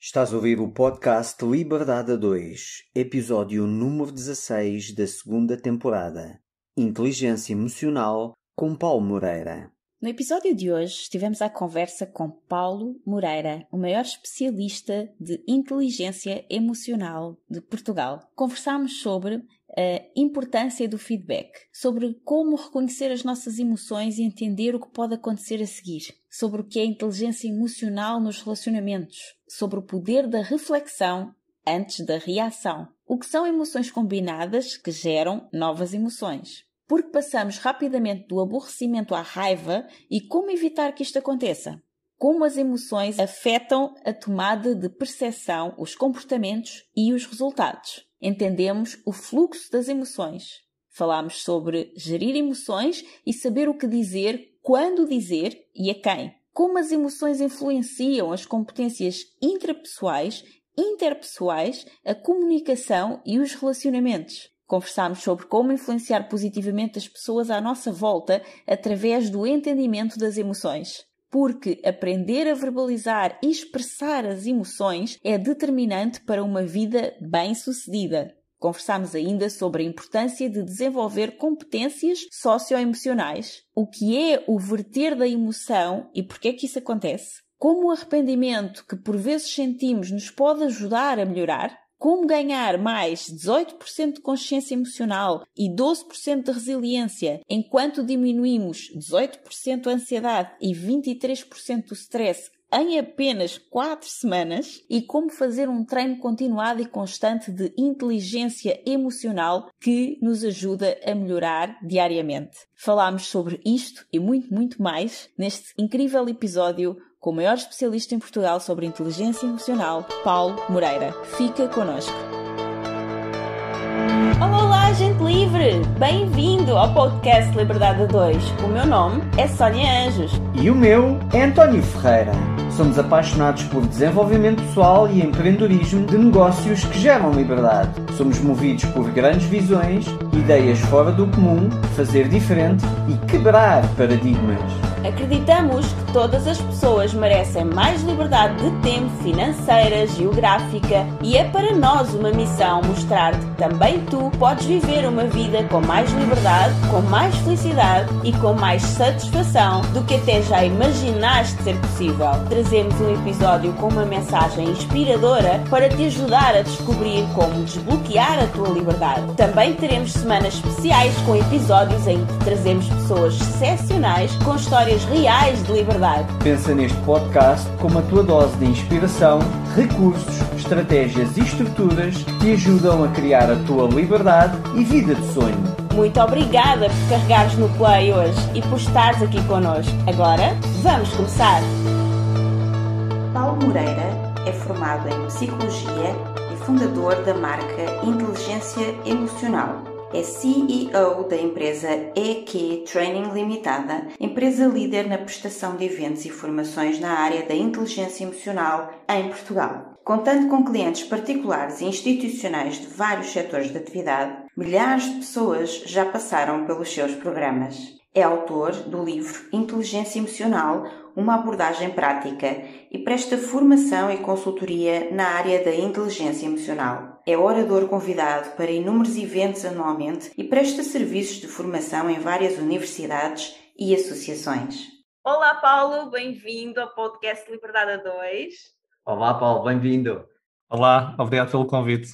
Estás a ouvir o podcast Liberdade a 2, episódio número 16 da segunda temporada. Inteligência Emocional com Paulo Moreira. No episódio de hoje estivemos à conversa com Paulo Moreira, o maior especialista de inteligência emocional de Portugal. Conversámos sobre a importância do feedback, sobre como reconhecer as nossas emoções e entender o que pode acontecer a seguir, sobre o que é inteligência emocional nos relacionamentos, sobre o poder da reflexão antes da reação, o que são emoções combinadas que geram novas emoções. Porque passamos rapidamente do aborrecimento à raiva e como evitar que isto aconteça. Como as emoções afetam a tomada de percepção, os comportamentos e os resultados. Entendemos o fluxo das emoções. Falámos sobre gerir emoções e saber o que dizer, quando dizer e a quem. Como as emoções influenciam as competências intrapessoais, interpessoais, a comunicação e os relacionamentos. Conversámos sobre como influenciar positivamente as pessoas à nossa volta através do entendimento das emoções. Porque aprender a verbalizar e expressar as emoções é determinante para uma vida bem-sucedida. Conversámos ainda sobre a importância de desenvolver competências socioemocionais. O que é o verter da emoção e por que é que isso acontece? Como o arrependimento que por vezes sentimos nos pode ajudar a melhorar? Como ganhar mais 18% de consciência emocional e 12% de resiliência, enquanto diminuímos 18% a ansiedade e 23% o stress em apenas 4 semanas, e como fazer um treino continuado e constante de inteligência emocional que nos ajuda a melhorar diariamente. Falámos sobre isto e muito mais neste incrível episódio com o maior especialista em Portugal sobre inteligência emocional, Paulo Moreira. Fica connosco. Olá, gente livre! Bem-vindo ao podcast Liberdade a 2. O meu nome é Sónia Anjos. E o meu é António Ferreira. Somos apaixonados por desenvolvimento pessoal e empreendedorismo de negócios que geram liberdade. Somos movidos por grandes visões, ideias fora do comum, fazer diferente e quebrar paradigmas. Acreditamos que todas as pessoas merecem mais liberdade de tempo, financeira, geográfica, e é para nós uma missão mostrar-te que também tu podes viver uma vida com mais liberdade, com mais felicidade e com mais satisfação do que até já imaginaste ser possível. Trazemos um episódio com uma mensagem inspiradora para te ajudar a descobrir como desbloquear a tua liberdade. Também teremos semanas especiais com episódios em que trazemos pessoas excepcionais com histórias reais de liberdade. Pensa neste podcast como a tua dose de inspiração, recursos, estratégias e estruturas que te ajudam a criar a tua liberdade e vida de sonho. Muito obrigada por carregares no play hoje e por estares aqui connosco. Agora, vamos começar! Paulo Moreira é formado em Psicologia e fundador da marca Inteligência Emocional. É CEO da empresa EQ Training Limitada, empresa líder na prestação de eventos e formações na área da inteligência emocional em Portugal. Contando com clientes particulares e institucionais de vários setores de atividade, milhares de pessoas já passaram pelos seus programas. É autor do livro Inteligência Emocional, uma abordagem prática, e presta formação e consultoria na área da inteligência emocional. É orador convidado para inúmeros eventos anualmente e presta serviços de formação em várias universidades e associações. Olá, Paulo, bem-vindo ao podcast Liberdade a 2. Olá, Paulo, bem-vindo. Olá, obrigado pelo convite.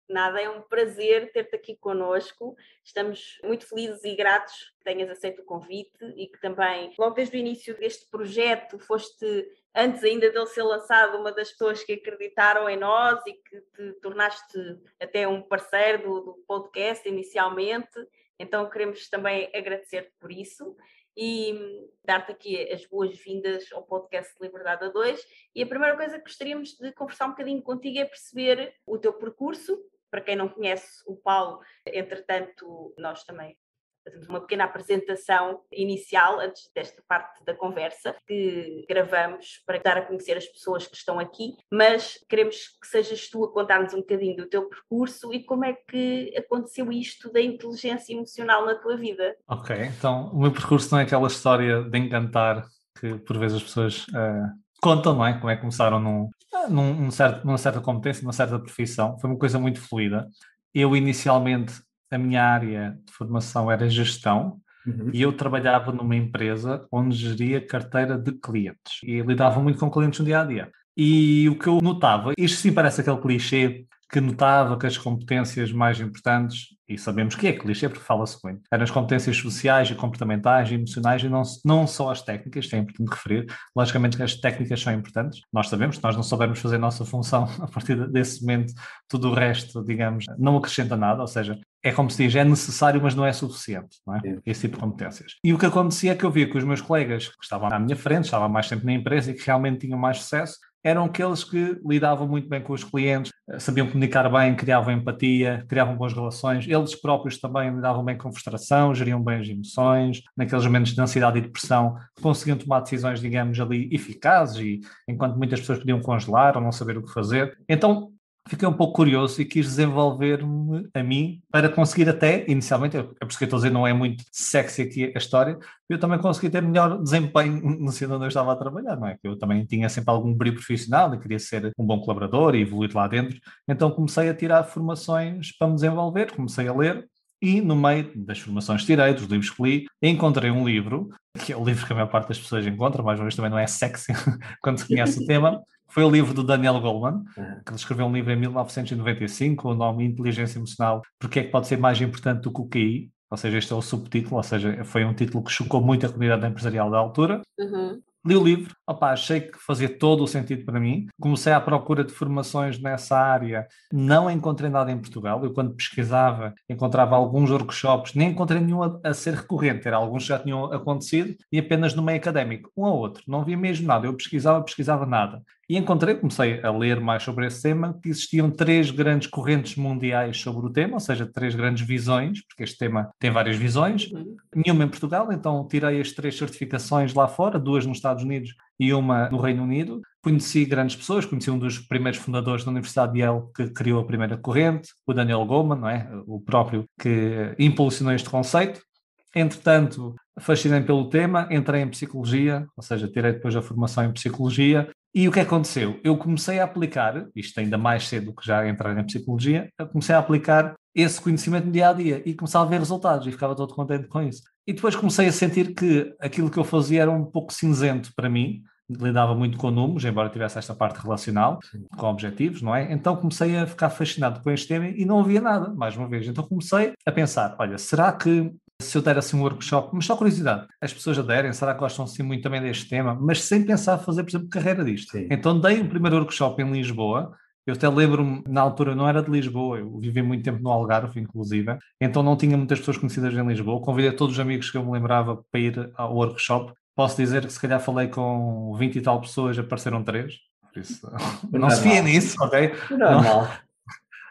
Nada, é um prazer ter-te aqui connosco. Estamos muito felizes e gratos que tenhas aceito o convite e que também, logo desde o início deste projeto, foste, antes ainda dele ser lançado, uma das pessoas que acreditaram em nós e que te tornaste até um parceiro do podcast inicialmente. Então queremos também agradecer-te por isso e dar-te aqui as boas-vindas ao podcast Liberdade a 2. E a primeira coisa que gostaríamos de conversar um bocadinho contigo é perceber o teu percurso. Para quem não conhece o Paulo, entretanto, nós também fazemos uma pequena apresentação inicial antes desta parte da conversa que gravamos para dar a conhecer as pessoas que estão aqui, mas queremos que sejas tu a contar-nos um bocadinho do teu percurso e como é que aconteceu isto da inteligência emocional na tua vida. Ok, então o meu percurso não é aquela história de encantar que por vezes as pessoas contam, não é? Como é que começaram numa certa competência, numa certa profissão. Foi uma coisa muito fluida. Eu, inicialmente, a minha área de formação era gestão. E eu trabalhava numa empresa onde geria carteira de clientes e lidava muito com clientes no dia a dia. E o que eu notava, isto sim parece aquele clichê que notava que as competências mais importantes, e sabemos que é clichê porque fala-se muito, eram as competências sociais e comportamentais e emocionais e não só as técnicas, isto é importante referir. Logicamente que as técnicas são importantes, nós sabemos, se nós não soubermos fazer a nossa função a partir desse momento, tudo o resto, digamos, não acrescenta nada, ou seja, é como se diz, é necessário, mas não é suficiente, não é? Esse tipo de competências. E o que acontecia é que eu via que os meus colegas que estavam à minha frente, estavam mais tempo na empresa e que realmente tinham mais sucesso, eram aqueles que lidavam muito bem com os clientes, sabiam comunicar bem, criavam empatia, criavam boas relações. Eles próprios também lidavam bem com frustração, geriam bem as emoções. Naqueles momentos de ansiedade e depressão, conseguiam tomar decisões, digamos, ali eficazes, e enquanto muitas pessoas podiam congelar ou não saber o que fazer. Então, fiquei um pouco curioso e quis desenvolver-me a mim para conseguir até, inicialmente, é por isso que eu estou a dizer, não é muito sexy aqui a história, eu também consegui ter melhor desempenho no sítio onde eu estava a trabalhar, não é? Eu também tinha sempre algum brilho profissional e queria ser um bom colaborador e evoluir lá dentro, então comecei a tirar formações para me desenvolver, comecei a ler. E no meio das formações que tirei, dos livros que li, encontrei um livro, que é o livro que a maior parte das pessoas encontra, mais uma vez também não é sexy quando se conhece o tema. Foi o livro do Daniel Goleman, que ele escreveu um livro em 1995, o nome Inteligência Emocional, porque é que pode ser mais importante do que o QI, ou seja, este é o subtítulo, ou seja, foi um título que chocou muito a comunidade empresarial da altura. Li o livro, achei que fazia todo o sentido para mim. Comecei à procura de formações nessa área, não encontrei nada em Portugal. Eu, quando pesquisava, encontrava alguns workshops, nem encontrei nenhum a ser recorrente, era alguns que já tinham acontecido e apenas no meio académico, um ou outro. Não havia mesmo nada, eu pesquisava nada. E comecei a ler mais sobre esse tema, que existiam 3 grandes correntes mundiais sobre o tema, ou seja, 3 grandes visões, porque este tema tem várias visões, nenhuma em Portugal, então tirei as 3 certificações lá fora, 2 nos Estados Unidos e uma no Reino Unido. Conheci grandes pessoas, conheci um dos primeiros fundadores da Universidade de Yale que criou a primeira corrente, o Daniel Goleman, não é? O próprio que impulsionou este conceito. Entretanto, fascinei-me pelo tema, entrei em psicologia, ou seja, tirei depois a formação em psicologia. E o que aconteceu? Eu comecei a aplicar, isto ainda mais cedo do que já entrar em psicologia, eu comecei a aplicar esse conhecimento no dia a dia e começava a ver resultados e ficava todo contente com isso. E depois comecei a sentir que aquilo que eu fazia era um pouco cinzento para mim, lidava muito com números, embora tivesse esta parte relacional, com objetivos, não é? Então comecei a ficar fascinado com este tema e não havia nada, mais uma vez. Então comecei a pensar, olha, será que se eu der assim um workshop, mas só curiosidade, as pessoas aderem, será que gostam assim muito também deste tema, mas sem pensar fazer, por exemplo, carreira disto. Sim. Então dei o primeiro workshop em Lisboa, eu até lembro-me, na altura não era de Lisboa, eu vivi muito tempo no Algarve, inclusive, então não tinha muitas pessoas conhecidas em Lisboa, convidei todos os amigos que eu me lembrava para ir ao workshop. Posso dizer que se calhar falei com 20 e tal pessoas, apareceram 3, por isso não se fia nisso, ok? Normal.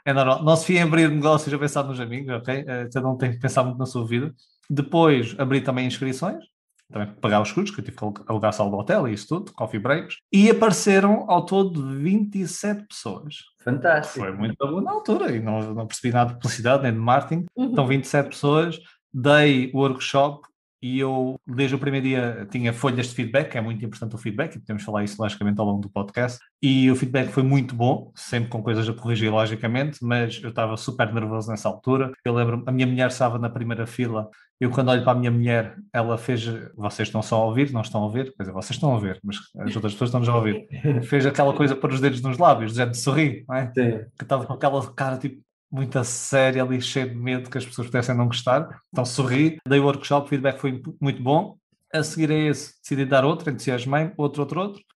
É normal. Não se fia em abrir negócios a pensar nos amigos, ok? Cada um tem que pensar muito na sua vida. Depois abri também inscrições, também para pagar os custos, que eu tive que alugar sala de hotel e isso tudo, coffee breaks, e apareceram ao todo 27 pessoas. Fantástico. Foi muito bom na altura e não percebi nada de publicidade nem de marketing. Então 27 pessoas, dei o workshop e eu, desde o primeiro dia, tinha folhas de feedback, é muito importante o feedback, e podemos falar isso logicamente ao longo do podcast, e o feedback foi muito bom, sempre com coisas a corrigir logicamente, mas eu estava super nervoso nessa altura. Eu lembro, a minha mulher estava na primeira fila, eu quando olho para a minha mulher, ela fez, vocês estão só a ouvir, não estão a ver, quer dizer, vocês estão a ver, mas as outras pessoas estão-nos a ouvir, fez aquela coisa para os dedos nos lábios, dizendo de sorrir, não é? Sim. Que estava com aquela cara tipo, muito séria ali, cheio de medo que as pessoas pudessem não gostar. Então sorri, dei o workshop, o feedback foi muito bom. A seguir a esse, decidi dar outro, entusiasmei, outro.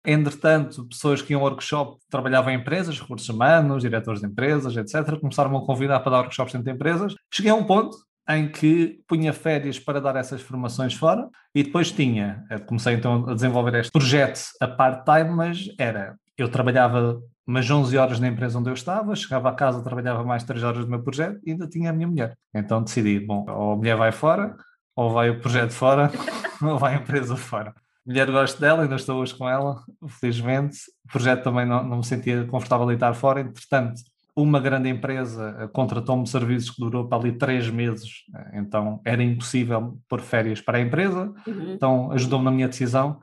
Entretanto, pessoas que iam ao workshop trabalhavam em empresas, recursos humanos, diretores de empresas, etc. Começaram a convidar para dar workshops dentro de empresas. Cheguei a um ponto em que punha férias para dar essas formações fora e depois comecei então a desenvolver este projeto a part-time, mas eu trabalhava umas 11 horas na empresa onde eu estava, chegava a casa, trabalhava mais 3 horas do meu projeto e ainda tinha a minha mulher. Então decidi, bom, ou a mulher vai fora, ou vai o projeto fora, ou vai a empresa fora. A mulher, gosto dela, ainda estou hoje com ela, felizmente. O projeto também não me sentia confortável em estar fora, entretanto, uma grande empresa contratou-me serviços que durou para ali 3 meses, então era impossível pôr férias para a empresa, então ajudou-me na minha decisão.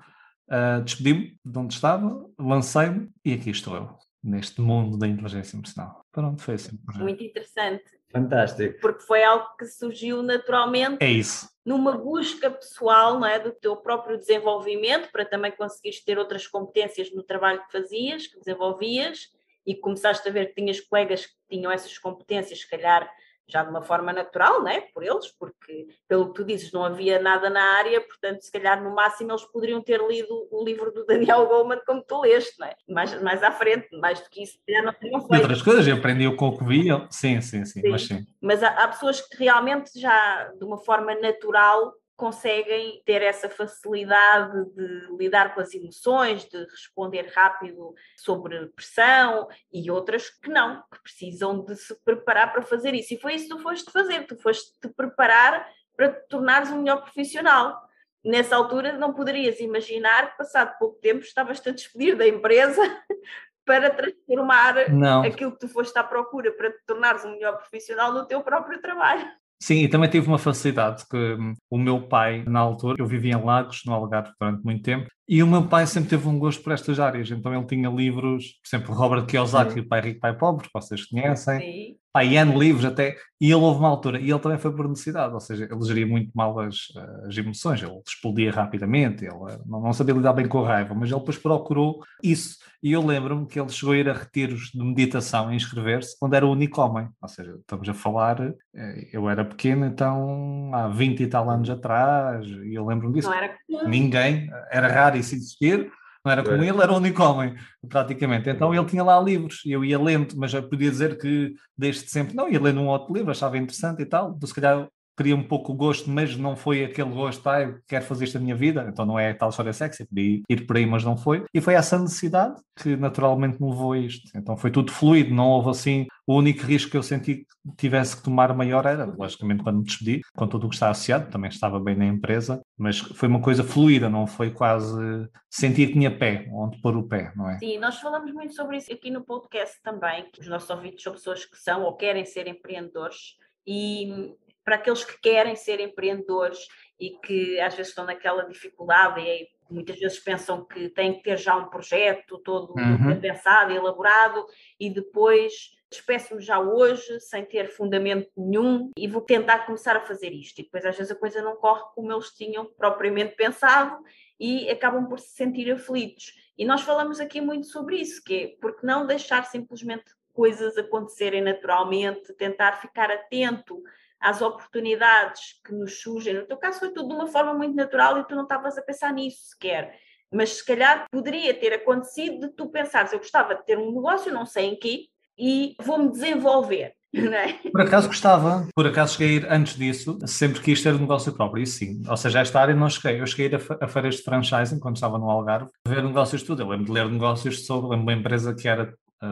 Despedi-me de onde estava, lancei-me e aqui estou eu, neste mundo da inteligência emocional. Pronto, foi assim. Muito interessante. Fantástico. Porque foi algo que surgiu naturalmente. É isso. Numa busca pessoal, não é, do teu próprio desenvolvimento, para também conseguires ter outras competências no trabalho que fazias, que desenvolvias, e começaste a ver que tinhas colegas que tinham essas competências, se calhar já de uma forma natural, não é? Por eles, porque, pelo que tu dizes, não havia nada na área, portanto, se calhar no máximo eles poderiam ter lido o livro do Daniel Goleman como tu leste, não é? Mais à frente, mais do que isso, se calhar não teriam feito. E outras coisas, eu aprendi com o que via, sim, mas sim. Mas há pessoas que realmente já, de uma forma natural, conseguem ter essa facilidade de lidar com as emoções, de responder rápido sobre pressão, e outras que não, que precisam de se preparar para fazer isso. E foi isso que tu foste fazer, tu foste te preparar para te tornares um melhor profissional. Nessa altura não poderias imaginar que passado pouco tempo estavas-te a despedir da empresa para transformar aquilo que tu foste à procura para te tornares um melhor profissional no teu próprio trabalho. Sim, e também tive uma facilidade que o meu pai, na altura, eu vivia em Lagos, no Algarve, durante muito tempo, e o meu pai sempre teve um gosto por estas áreas, então ele tinha livros, por exemplo, Robert Kiyosaki, O Pai Rico, Pai Pobre, que vocês conhecem, Sim. N livros até, e ele houve uma altura, e ele também foi por necessidade, ou seja, ele geria muito mal as emoções, ele explodia rapidamente, ele não sabia lidar bem com a raiva, mas ele depois procurou isso, e eu lembro-me que ele chegou a ir a retiros de meditação e inscrever-se quando era o único homem, ou seja, estamos a falar, eu era pequeno, então há 20 e tal anos atrás, e eu lembro-me disso. Não era comum. Ninguém, era raro isso existir, não era como ele, era o único homem, praticamente. Então ele tinha lá livros, e eu ia lendo, mas eu podia dizer que desde sempre, não, ia lendo um outro livro, achava interessante e tal, então, se calhar queria um pouco o gosto, mas não foi aquele gosto, quero fazer isto da minha vida, então não é tal história sexy, podia ir por aí, mas não foi. E foi essa necessidade que naturalmente me levou a isto. Então foi tudo fluido, não houve assim, o único risco que eu senti que tivesse que tomar maior era, logicamente, quando me despedi, com tudo o que está associado, também estava bem na empresa, mas foi uma coisa fluida, não foi quase sentir que tinha pé, onde pôr o pé, não é? Sim, nós falamos muito sobre isso aqui no podcast também, que os nossos ouvintes são pessoas que são ou querem ser empreendedores, e para aqueles que querem ser empreendedores e que às vezes estão naquela dificuldade e muitas vezes pensam que têm que ter já um projeto todo bem pensado e elaborado, e depois despeço-me já hoje sem ter fundamento nenhum e vou tentar começar a fazer isto, e depois às vezes a coisa não corre como eles tinham propriamente pensado e acabam por se sentir aflitos. E nós falamos aqui muito sobre isso, que é porque não deixar simplesmente coisas acontecerem naturalmente, tentar ficar atento às oportunidades que nos surgem. No teu caso foi tudo de uma forma muito natural e tu não estavas a pensar nisso sequer. Mas se calhar poderia ter acontecido de tu pensares, eu gostava de ter um negócio, não sei em quê, e vou-me desenvolver. Não é? Por acaso gostava, por acaso cheguei a ir antes disso, sempre quis ter um negócio próprio, isso sim. Ou seja, esta área não cheguei. Eu cheguei a ir a feiras de franchising quando estava no Algarve, ver negócios de tudo. Eu lembro de ler negócios sobre uma empresa que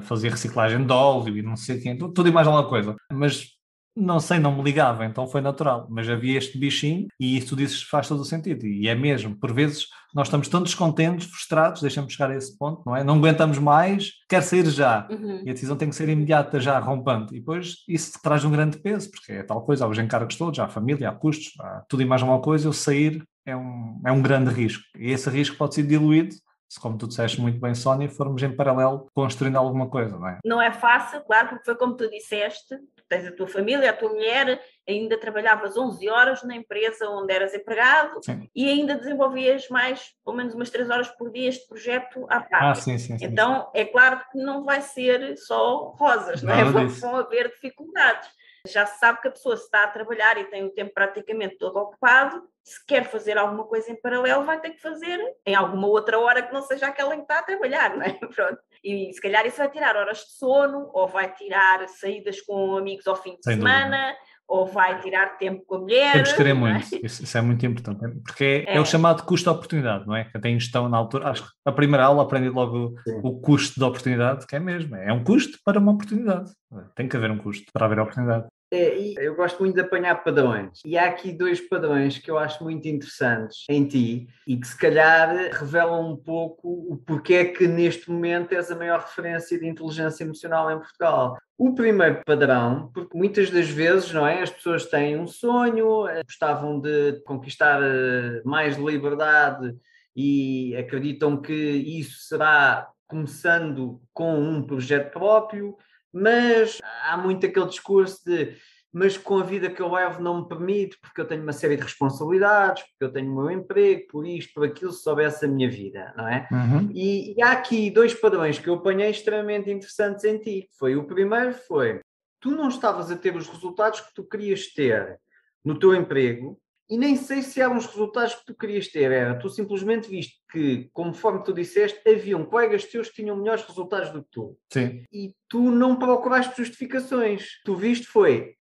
fazia reciclagem de óleo e não sei quem, tudo e mais alguma coisa. Mas não sei, não me ligava, então foi natural. Mas havia este bichinho e isso tu dizes faz todo o sentido. E é mesmo, por vezes nós estamos tão descontentes, frustrados, deixamos chegar a esse ponto, não é? Não aguentamos mais, quer sair já. E a decisão tem que ser imediata, já, rompante. E depois isso traz um grande peso, porque é tal coisa, há os encargos todos, há a família, há custos, há tudo e mais alguma coisa. Eu sair é um grande risco. E esse risco pode ser diluído se, como tu disseste muito bem, Sónia, formos em paralelo construindo alguma coisa, não é? Não é fácil, claro, porque foi como tu disseste, tens a tua família, a tua mulher, ainda trabalhavas 11 horas na empresa onde eras empregado. Sim. E ainda desenvolvias mais, pelo menos umas 3 horas por dia, este projeto à parte. Sim. Então, é claro que não vai ser só rosas, não é? Vão haver dificuldades. Já se sabe que a pessoa, se está a trabalhar e tem o tempo praticamente todo ocupado, se quer fazer alguma coisa em paralelo, vai ter que fazer em alguma outra hora que não seja aquela em que está a trabalhar, não é? Pronto. E se calhar isso vai tirar horas de sono, ou vai tirar saídas com amigos ao fim de semana, ou vai tirar tempo com a mulher. Temos que querer muito, isso é muito importante, porque é o chamado custo de oportunidade, não é? Que até em gestão na altura, acho que a primeira aula aprendi logo o custo da oportunidade, que é mesmo, é um custo para uma oportunidade. Tem que haver um custo para haver a oportunidade. Eu gosto muito de apanhar padrões, e há aqui 2 padrões que eu acho muito interessantes em ti e que se calhar revelam um pouco o porquê é que neste momento és a maior referência de inteligência emocional em Portugal. O primeiro padrão, porque muitas das vezes, não é, as pessoas têm um sonho, gostavam de conquistar mais liberdade e acreditam que isso será começando com um projeto próprio, mas há muito aquele discurso de mas com a vida que eu levo não me permite, porque eu tenho uma série de responsabilidades, porque eu tenho o meu emprego, por isto, por aquilo, se soubesse a minha vida, não é? Uhum. E há aqui 2 padrões que eu apanhei extremamente interessantes em ti. O primeiro foi, tu não estavas a ter os resultados que tu querias ter no teu emprego, e nem sei se eram os resultados que tu querias ter, tu simplesmente viste que, conforme tu disseste, haviam colegas teus que tinham melhores resultados do que tu. Sim. E tu não procuraste justificações. Tu viste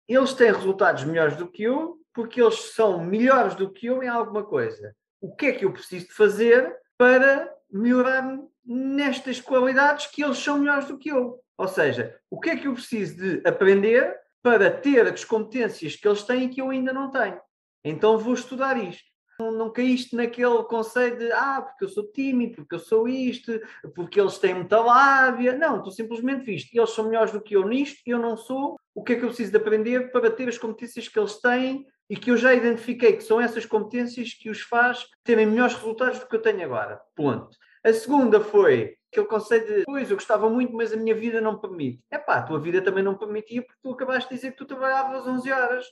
eles têm resultados melhores do que eu, porque eles são melhores do que eu em alguma coisa. O que é que eu preciso de fazer para melhorar nestas qualidades que eles são melhores do que eu? Ou seja, o que é que eu preciso de aprender para ter as competências que eles têm e que eu ainda não tenho? Então vou estudar isto. Não caíste naquele conceito de porque eu sou tímido, porque eu sou isto, porque eles têm muita lábia. Não, tu simplesmente viste. Eles são melhores do que eu nisto, eu não sou. O que é que eu preciso de aprender para ter as competências que eles têm e que eu já identifiquei que são essas competências que os faz terem melhores resultados do que eu tenho agora. Ponto. A segunda foi aquele conceito de, pois, eu gostava muito, mas a minha vida não permite. A tua vida também não permitia porque tu acabaste de dizer que tu trabalhavas 11 horas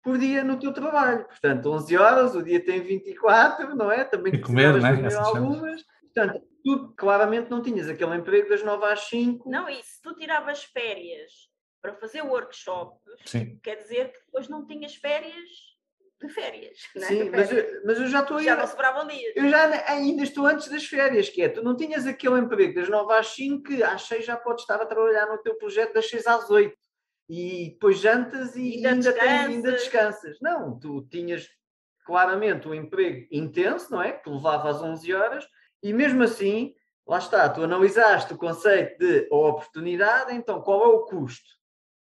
por dia no teu trabalho. Portanto, 11 horas, o dia tem 24, não é? Também precisavas dormir algumas. Portanto, tu claramente não tinhas aquele emprego das 9 às 5. Não, e se tu tiravas férias para fazer workshops, quer dizer que depois não tinhas férias de férias. Não é? Sim, mas eu já estou aí. Já não sobravam dias. Eu já ainda estou antes das férias, que é, tu não tinhas aquele emprego das 9 às 5, que às 6 já podes estar a trabalhar no teu projeto das 6 às 8. E depois jantas e ainda descansas. Não, tu tinhas claramente um emprego intenso, não é? Que levava às 11 horas, e mesmo assim, lá está, tu analisaste o conceito de oportunidade, então qual é o custo?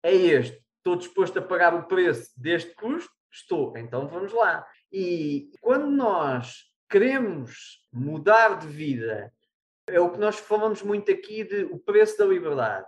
É este. Estou disposto a pagar o preço deste custo? Estou. Então vamos lá. E quando nós queremos mudar de vida, é o que nós falamos muito aqui de o preço da liberdade.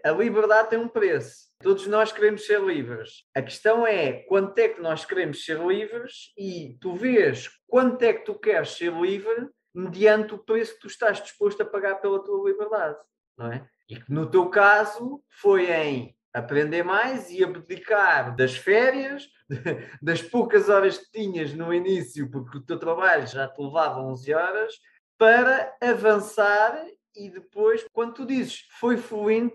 A liberdade tem um preço. Todos nós queremos ser livres. A questão é quanto é que nós queremos ser livres e tu vês quanto é que tu queres ser livre mediante o preço que tu estás disposto a pagar pela tua liberdade, não é? E que no teu caso foi em aprender mais e abdicar das férias, das poucas horas que tinhas no início, porque o teu trabalho já te levava 11 horas, para avançar e depois, quando tu dizes foi fluindo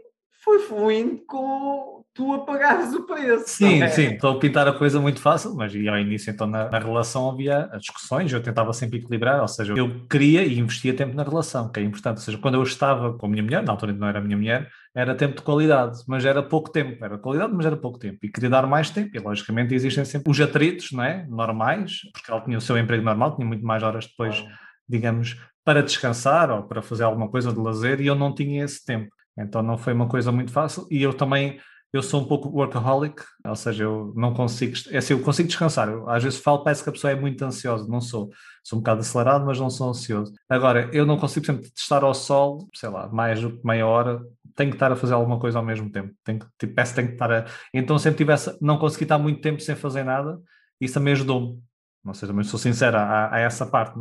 com tu a pagares o preço. Sim, estou a pintar a coisa muito fácil, mas e ao início então na relação havia discussões, eu tentava sempre equilibrar, ou seja, eu queria e investia tempo na relação, que é importante, ou seja, quando eu estava com a minha mulher, na altura não era a minha mulher, era tempo de qualidade, mas era pouco tempo, era qualidade, mas era pouco tempo, e queria dar mais tempo, e logicamente existem sempre os atritos, não é? Normais, porque ela tinha o seu emprego normal, tinha muito mais horas depois, digamos, para descansar ou para fazer alguma coisa de lazer, e eu não tinha esse tempo. Então não foi uma coisa muito fácil, e eu sou um pouco workaholic, ou seja, eu não consigo, eu consigo descansar, às vezes parece que a pessoa é muito ansiosa, não sou um bocado acelerado, mas não sou ansioso. Agora, eu não consigo sempre estar ao sol, sei lá, mais do que meia hora, tenho que estar a fazer alguma coisa ao mesmo tempo, tenho que estar então sempre não consegui estar muito tempo sem fazer nada, isso também ajudou-me. Não sei, também sou sincero a essa parte,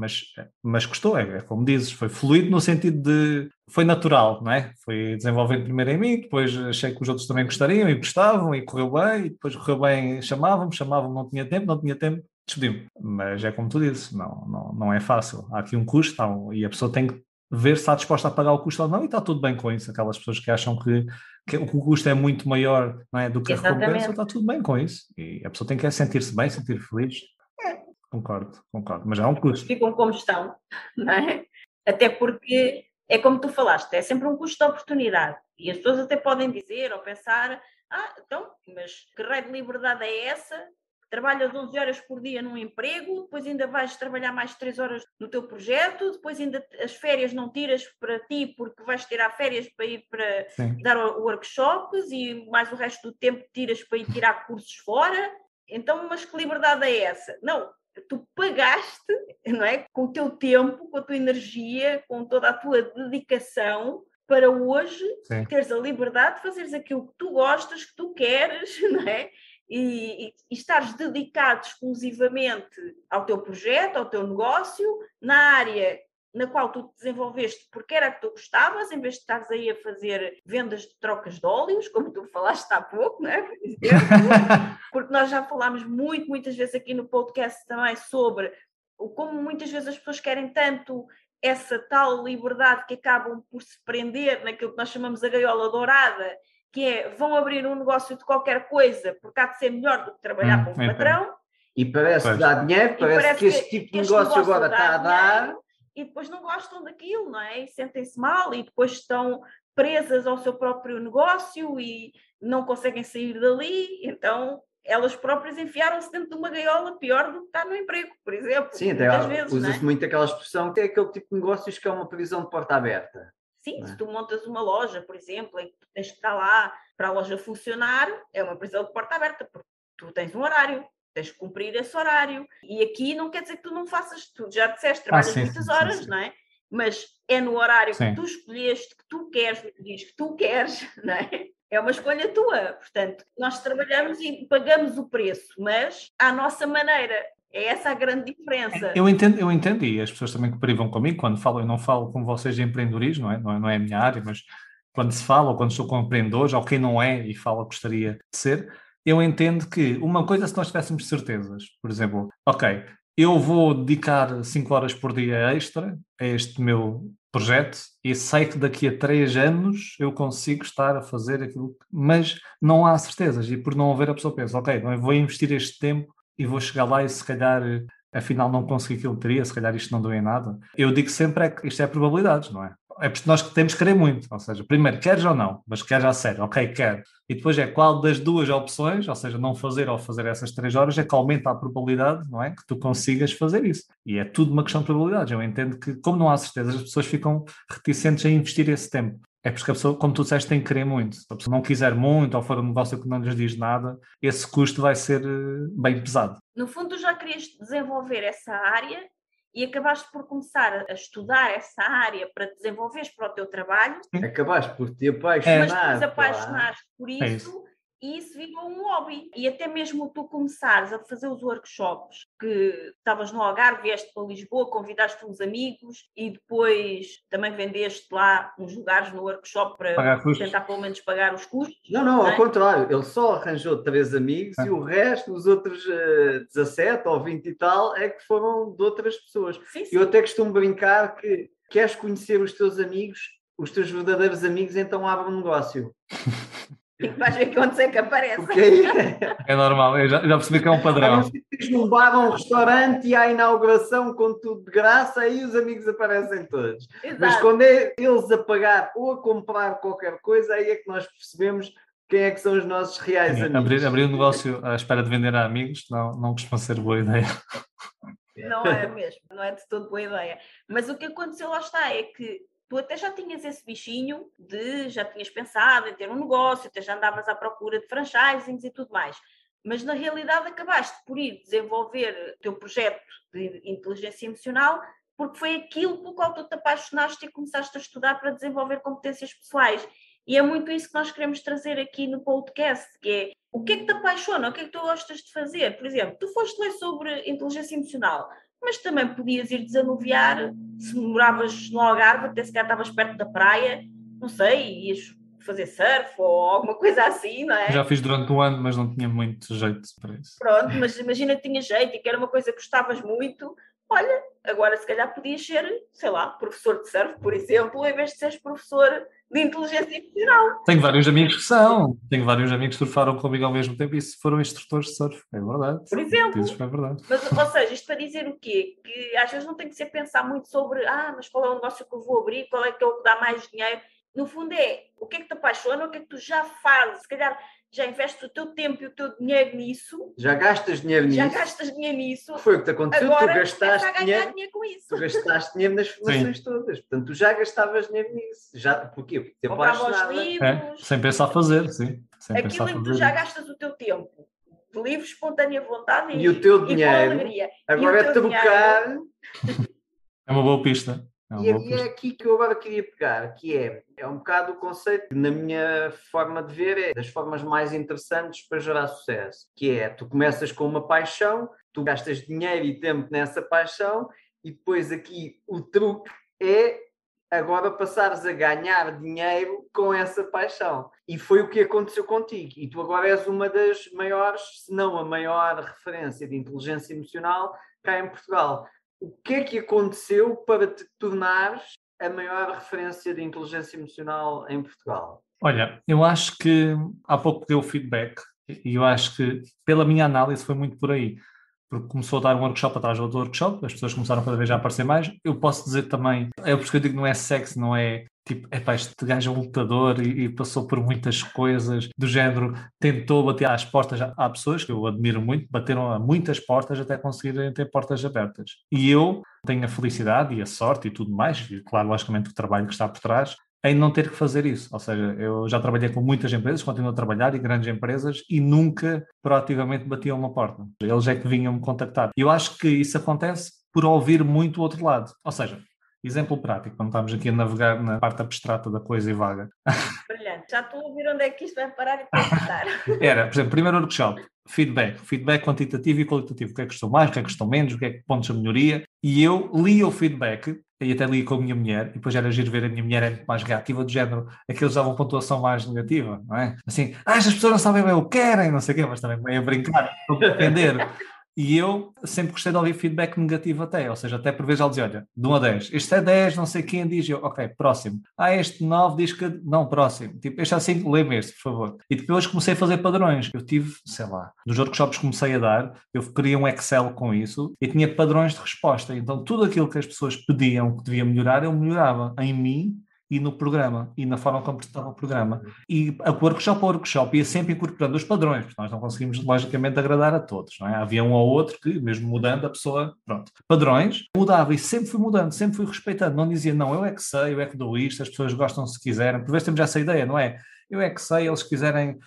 mas custou, é como dizes, foi fluido no sentido de, foi natural, não é? Foi desenvolvendo primeiro em mim, depois achei que os outros também gostariam e gostavam e correu bem, e depois correu bem, chamavam-me, não tinha tempo, despedi-me. Mas é como tu dizes, não é fácil, há aqui um custo e a pessoa tem que ver se está disposta a pagar o custo ou não, e está tudo bem com isso, aquelas pessoas que acham que o custo é muito maior, não é, do que a recompensa, está tudo bem com isso, e a pessoa tem que sentir-se bem, sentir feliz. Concordo, mas há um custo. Ficam como estão, não é? Até porque é como tu falaste, é sempre um custo de oportunidade. E as pessoas até podem dizer ou pensar, então, mas que raio de liberdade é essa? Trabalhas 11 horas por dia num emprego, depois ainda vais trabalhar mais 3 horas no teu projeto, depois ainda as férias não tiras para ti porque vais tirar férias para ir para dar workshops e mais o resto do tempo tiras para ir tirar cursos fora. Então, mas que liberdade é essa? Não. Tu pagaste, não é? Com o teu tempo, com a tua energia, com toda a tua dedicação para hoje teres a liberdade de fazeres aquilo que tu gostas, que tu queres, não é? e estares dedicado exclusivamente ao teu projeto, ao teu negócio, na área na qual tu te desenvolveste porque era que tu gostavas, em vez de estares aí a fazer vendas de trocas de óleos, como tu falaste há pouco, não é? Porque nós já falámos muitas vezes aqui no podcast também sobre como muitas vezes as pessoas querem tanto essa tal liberdade que acabam por se prender naquilo que nós chamamos a gaiola dourada, que é, vão abrir um negócio de qualquer coisa porque há de ser melhor do que trabalhar para um patrão. E parece que dá dinheiro, parece que este tipo de negócio agora está a dar... E depois não gostam daquilo, não é? E sentem-se mal e depois estão presas ao seu próprio negócio e não conseguem sair dali, então elas próprias enfiaram-se dentro de uma gaiola pior do que estar no emprego, por exemplo. Sim, até usa-se muito aquela expressão que é aquele tipo de negócios que é uma previsão de porta aberta. Sim, se tu montas uma loja, por exemplo, em que tu tens que estar lá para a loja funcionar, é uma previsão de porta aberta, porque tu tens um horário. Tens que cumprir esse horário. E aqui não quer dizer que tu não faças, tu já disseste, trabalhas muitas horas, não é? Mas é no horário que tu escolheste, que tu queres, que diz que tu queres, não é? É uma escolha tua. Portanto, nós trabalhamos e pagamos o preço, mas à nossa maneira. É essa a grande diferença. Eu entendo, e as pessoas também que privam comigo, quando falo, eu não falo com vocês de empreendedorismo, não é a minha área, mas quando se fala, ou quando estou com empreendedores, ou quem não é e fala que gostaria de ser, eu entendo que uma coisa, se nós tivéssemos certezas, por exemplo, ok, eu vou dedicar 5 horas por dia extra a este meu projeto e sei que daqui a 3 anos eu consigo estar a fazer aquilo, mas não há certezas e por não haver a pessoa pensa, ok, eu vou investir este tempo e vou chegar lá e se calhar afinal não consegui aquilo que teria, se calhar isto não deu em nada. Eu digo sempre que isto é probabilidades, não é? É porque nós temos que querer muito, ou seja, primeiro, queres ou não, mas queres a sério, ok, quero. E depois é qual das duas opções, ou seja, não fazer ou fazer essas 3 horas, é que aumenta a probabilidade, não é, que tu consigas fazer isso. E é tudo uma questão de probabilidades. Eu entendo que, como não há certezas, as pessoas ficam reticentes a investir esse tempo. É porque a pessoa, como tu disseste, tem que querer muito. Se a pessoa não quiser muito ou for um negócio que não lhes diz nada, esse custo vai ser bem pesado. No fundo, tu já querias desenvolver essa área e acabaste por começar a estudar essa área para te desenvolveres para o teu trabalho. Acabaste por te apaixonar. Mas depois apaixonaste por isso e isso virou um hobby. E até mesmo tu começares a fazer os workshops, que estavas no Algarve, vieste para Lisboa, convidaste uns amigos e depois também vendeste lá uns lugares no workshop para tentar pelo menos pagar os custos. Não, ao contrário. Ele só arranjou 3 amigos e o resto, os outros 17 ou 20 e tal, é que foram de outras pessoas. Sim. Eu até costumo brincar que queres conhecer os teus amigos, os teus verdadeiros amigos, então abre um negócio. E vais ver quando é que aparece. Okay. É normal, eu já percebi que é um padrão. Tens num bar, um restaurante e há inauguração com tudo de graça, aí os amigos aparecem todos. Exato. Mas quando é eles a pagar ou a comprar qualquer coisa, aí é que nós percebemos quem é que são os nossos reais amigos. Abrir um negócio à espera de vender a amigos não costuma ser boa ideia. Não é mesmo, não é de todo boa ideia. Mas o que aconteceu lá está é que tu até já tinhas esse bichinho já tinhas pensado em ter um negócio, até já andavas à procura de franchisings e tudo mais. Mas na realidade acabaste por ir desenvolver o teu projeto de inteligência emocional porque foi aquilo pelo qual tu te apaixonaste e começaste a estudar para desenvolver competências pessoais. E é muito isso que nós queremos trazer aqui no podcast, que é o que é que te apaixona, o que é que tu gostas de fazer. Por exemplo, tu foste ler sobre inteligência emocional, mas também podias ir desanuviar, se moravas no Algarve, até se calhar estavas perto da praia, não sei, ias fazer surf ou alguma coisa assim, não é? Já fiz durante um ano, mas não tinha muito jeito para isso. Pronto, mas imagina que tinha jeito e que era uma coisa que gostavas muito, olha, agora se calhar podias ser, sei lá, professor de surf, por exemplo, em vez de seres professor de inteligência emocional. Tenho vários amigos que são. Tenho vários amigos que surfaram comigo ao mesmo tempo e foram instrutores de surf. É verdade. Por exemplo. Isso é verdade. Mas, ou seja, isto para dizer o quê? Que às vezes não tem que ser pensar muito sobre mas qual é o negócio que eu vou abrir, qual é que é o que dá mais dinheiro. No fundo é o que é que te apaixona, o que é que tu já fazes. Se calhar já investes o teu tempo e o teu dinheiro nisso. Já gastas dinheiro nisso. Foi o que te aconteceu. Agora, tu gastaste dinheiro com isso. Tu gastaste dinheiro nas formações todas. Portanto, tu já gastavas dinheiro nisso. Porquê? Porque te apaixonava. Sem pensar fazer, sim. Aquilo em que tu já gastas o teu tempo. De livre, espontânea vontade e o teu dinheiro. E alegria. Agora é trocar. É uma boa pista. E é aqui que eu agora queria pegar, que é um bocado o conceito que, na minha forma de ver, é das formas mais interessantes para gerar sucesso, que é, tu começas com uma paixão, tu gastas dinheiro e tempo nessa paixão, e depois aqui o truque é agora passares a ganhar dinheiro com essa paixão. E foi o que aconteceu contigo. E tu agora és uma das maiores, se não a maior referência de inteligência emocional cá em Portugal. O que é que aconteceu para te tornares a maior referência de inteligência emocional em Portugal? Olha, eu acho que há pouco deu feedback e eu acho que, pela minha análise, foi muito por aí. Porque começou a dar um workshop atrás do outro workshop, as pessoas começaram cada vez a aparecer mais. Eu posso dizer também, é por isso que eu digo que não é sexo, não é tipo, este gajo é um lutador e passou por muitas coisas do género, tentou bater às portas. Há pessoas que eu admiro muito, bateram a muitas portas até conseguirem ter portas abertas. E eu tenho a felicidade e a sorte e tudo mais, e claro, logicamente o trabalho que está por trás, em não ter que fazer isso. Ou seja, eu já trabalhei com muitas empresas, continuo a trabalhar em grandes empresas e nunca proativamente batiam uma porta. Eles é que vinham me contactar. E eu acho que isso acontece por ouvir muito o outro lado. Ou seja, exemplo prático, quando estamos aqui a navegar na parte abstrata da coisa e vaga. Brilhante. Já estou a ouvir onde é que isto vai parar e para estar. Era, por exemplo, primeiro workshop, feedback quantitativo e qualitativo. O que é que gostou mais, o que é que gostou menos, o que é que pontos de melhoria. E eu li o feedback, e até li com a minha mulher, e depois era giro ver a minha mulher é muito mais reativa, do género, aqueles davam pontuação mais negativa, não é? Assim, as pessoas não sabem bem o que querem, não sei o quê, mas também meio a brincar, a defender. E eu sempre gostei de ouvir feedback negativo até, ou seja, até por vezes ela dizia, olha, de 1 a 10, este é 10, não sei quem diz, eu, ok, próximo. Este 9 diz que, não, próximo. Tipo, este é 5, lê-me este, por favor. E depois comecei a fazer padrões. Eu tive, sei lá, dos workshops que comecei a dar, eu queria um Excel com isso e tinha padrões de resposta. Então, tudo aquilo que as pessoas pediam que devia melhorar, eu melhorava em mim e no programa, e na forma como apresentava o programa. E a workshop ia sempre incorporando os padrões, porque nós não conseguimos, logicamente, agradar a todos, não é? Havia um ou outro que, mesmo mudando, a pessoa, pronto. Padrões, mudava e sempre fui mudando, sempre fui respeitando. Não dizia, não, eu é que sei, eu é que dou isto, as pessoas gostam se quiserem. Por vezes temos essa ideia, não é? Eu é que sei, eles quiserem,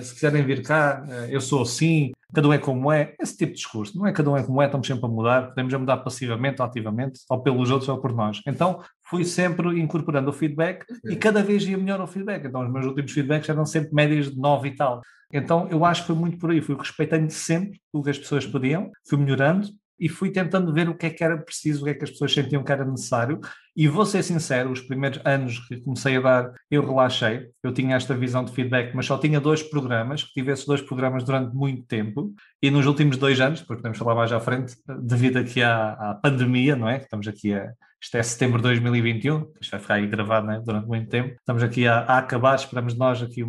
se quiserem vir cá, eu sou assim, cada um é como é. Esse tipo de discurso, não é cada um é como é, estamos sempre a mudar, podemos mudar passivamente ou ativamente, ou pelos outros ou por nós. Então, fui sempre incorporando o feedback e cada vez ia melhor o feedback. Então, os meus últimos feedbacks eram sempre médias de 9 e tal. Então, eu acho que foi muito por aí, fui respeitando sempre o que as pessoas pediam, fui melhorando e fui tentando ver o que é que era preciso, o que é que as pessoas sentiam que era necessário. E vou ser sincero, os primeiros anos que comecei a dar, eu relaxei. Eu tinha esta visão de feedback, mas só tinha 2 programas, tive esses 2 programas durante muito tempo. E nos últimos 2 anos, porque podemos falar mais à frente, devido aqui à pandemia, não é? Estamos aqui isto é setembro de 2021, isto vai ficar aí gravado, não é? Durante muito tempo. Estamos aqui a acabar, esperamos nós aqui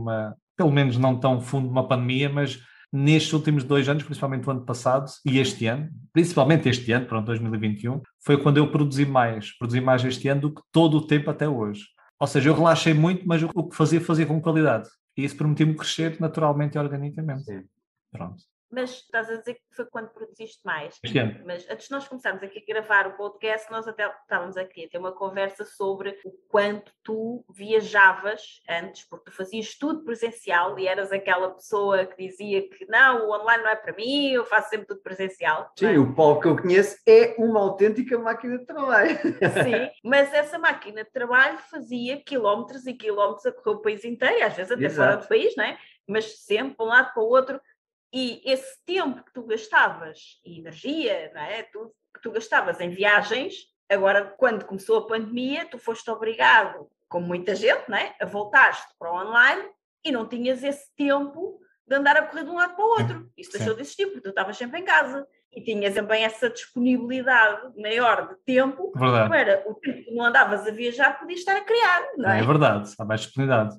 pelo menos não tão fundo, uma pandemia, mas nestes últimos 2 anos, principalmente o ano passado e este ano, principalmente este ano, pronto, 2021, foi quando eu produzi mais este ano do que todo o tempo até hoje. Ou seja, eu relaxei muito, mas o que fazia com qualidade. E isso permitiu-me crescer naturalmente e organicamente. Sim. Pronto. Mas estás a dizer que foi quando produziste mais. Este ano. Mas antes de nós começarmos aqui a gravar o podcast, nós até estávamos aqui a ter uma conversa sobre o quanto tu viajavas antes, porque tu fazias tudo presencial e eras aquela pessoa que dizia que não, o online não é para mim, eu faço sempre tudo presencial. Sim, o Paulo que eu conheço é uma autêntica máquina de trabalho. Sim, mas essa máquina de trabalho fazia quilómetros e quilómetros a correr o país inteiro, às vezes até fora do país, não é? Mas sempre para um lado para o outro. E esse tempo que tu gastavas, e energia, não é? Tudo que tu gastavas em viagens, agora, quando começou a pandemia, tu foste obrigado, como muita gente, não é? A voltar-te para o online e não tinhas esse tempo de andar a correr de um lado para o outro. Isso deixou de existir, porque tu estavas sempre em casa. E tinhas também essa disponibilidade maior de tempo. Verdade. Para o tempo que não andavas a viajar, podias estar a criar, não é? É verdade, há mais disponibilidade.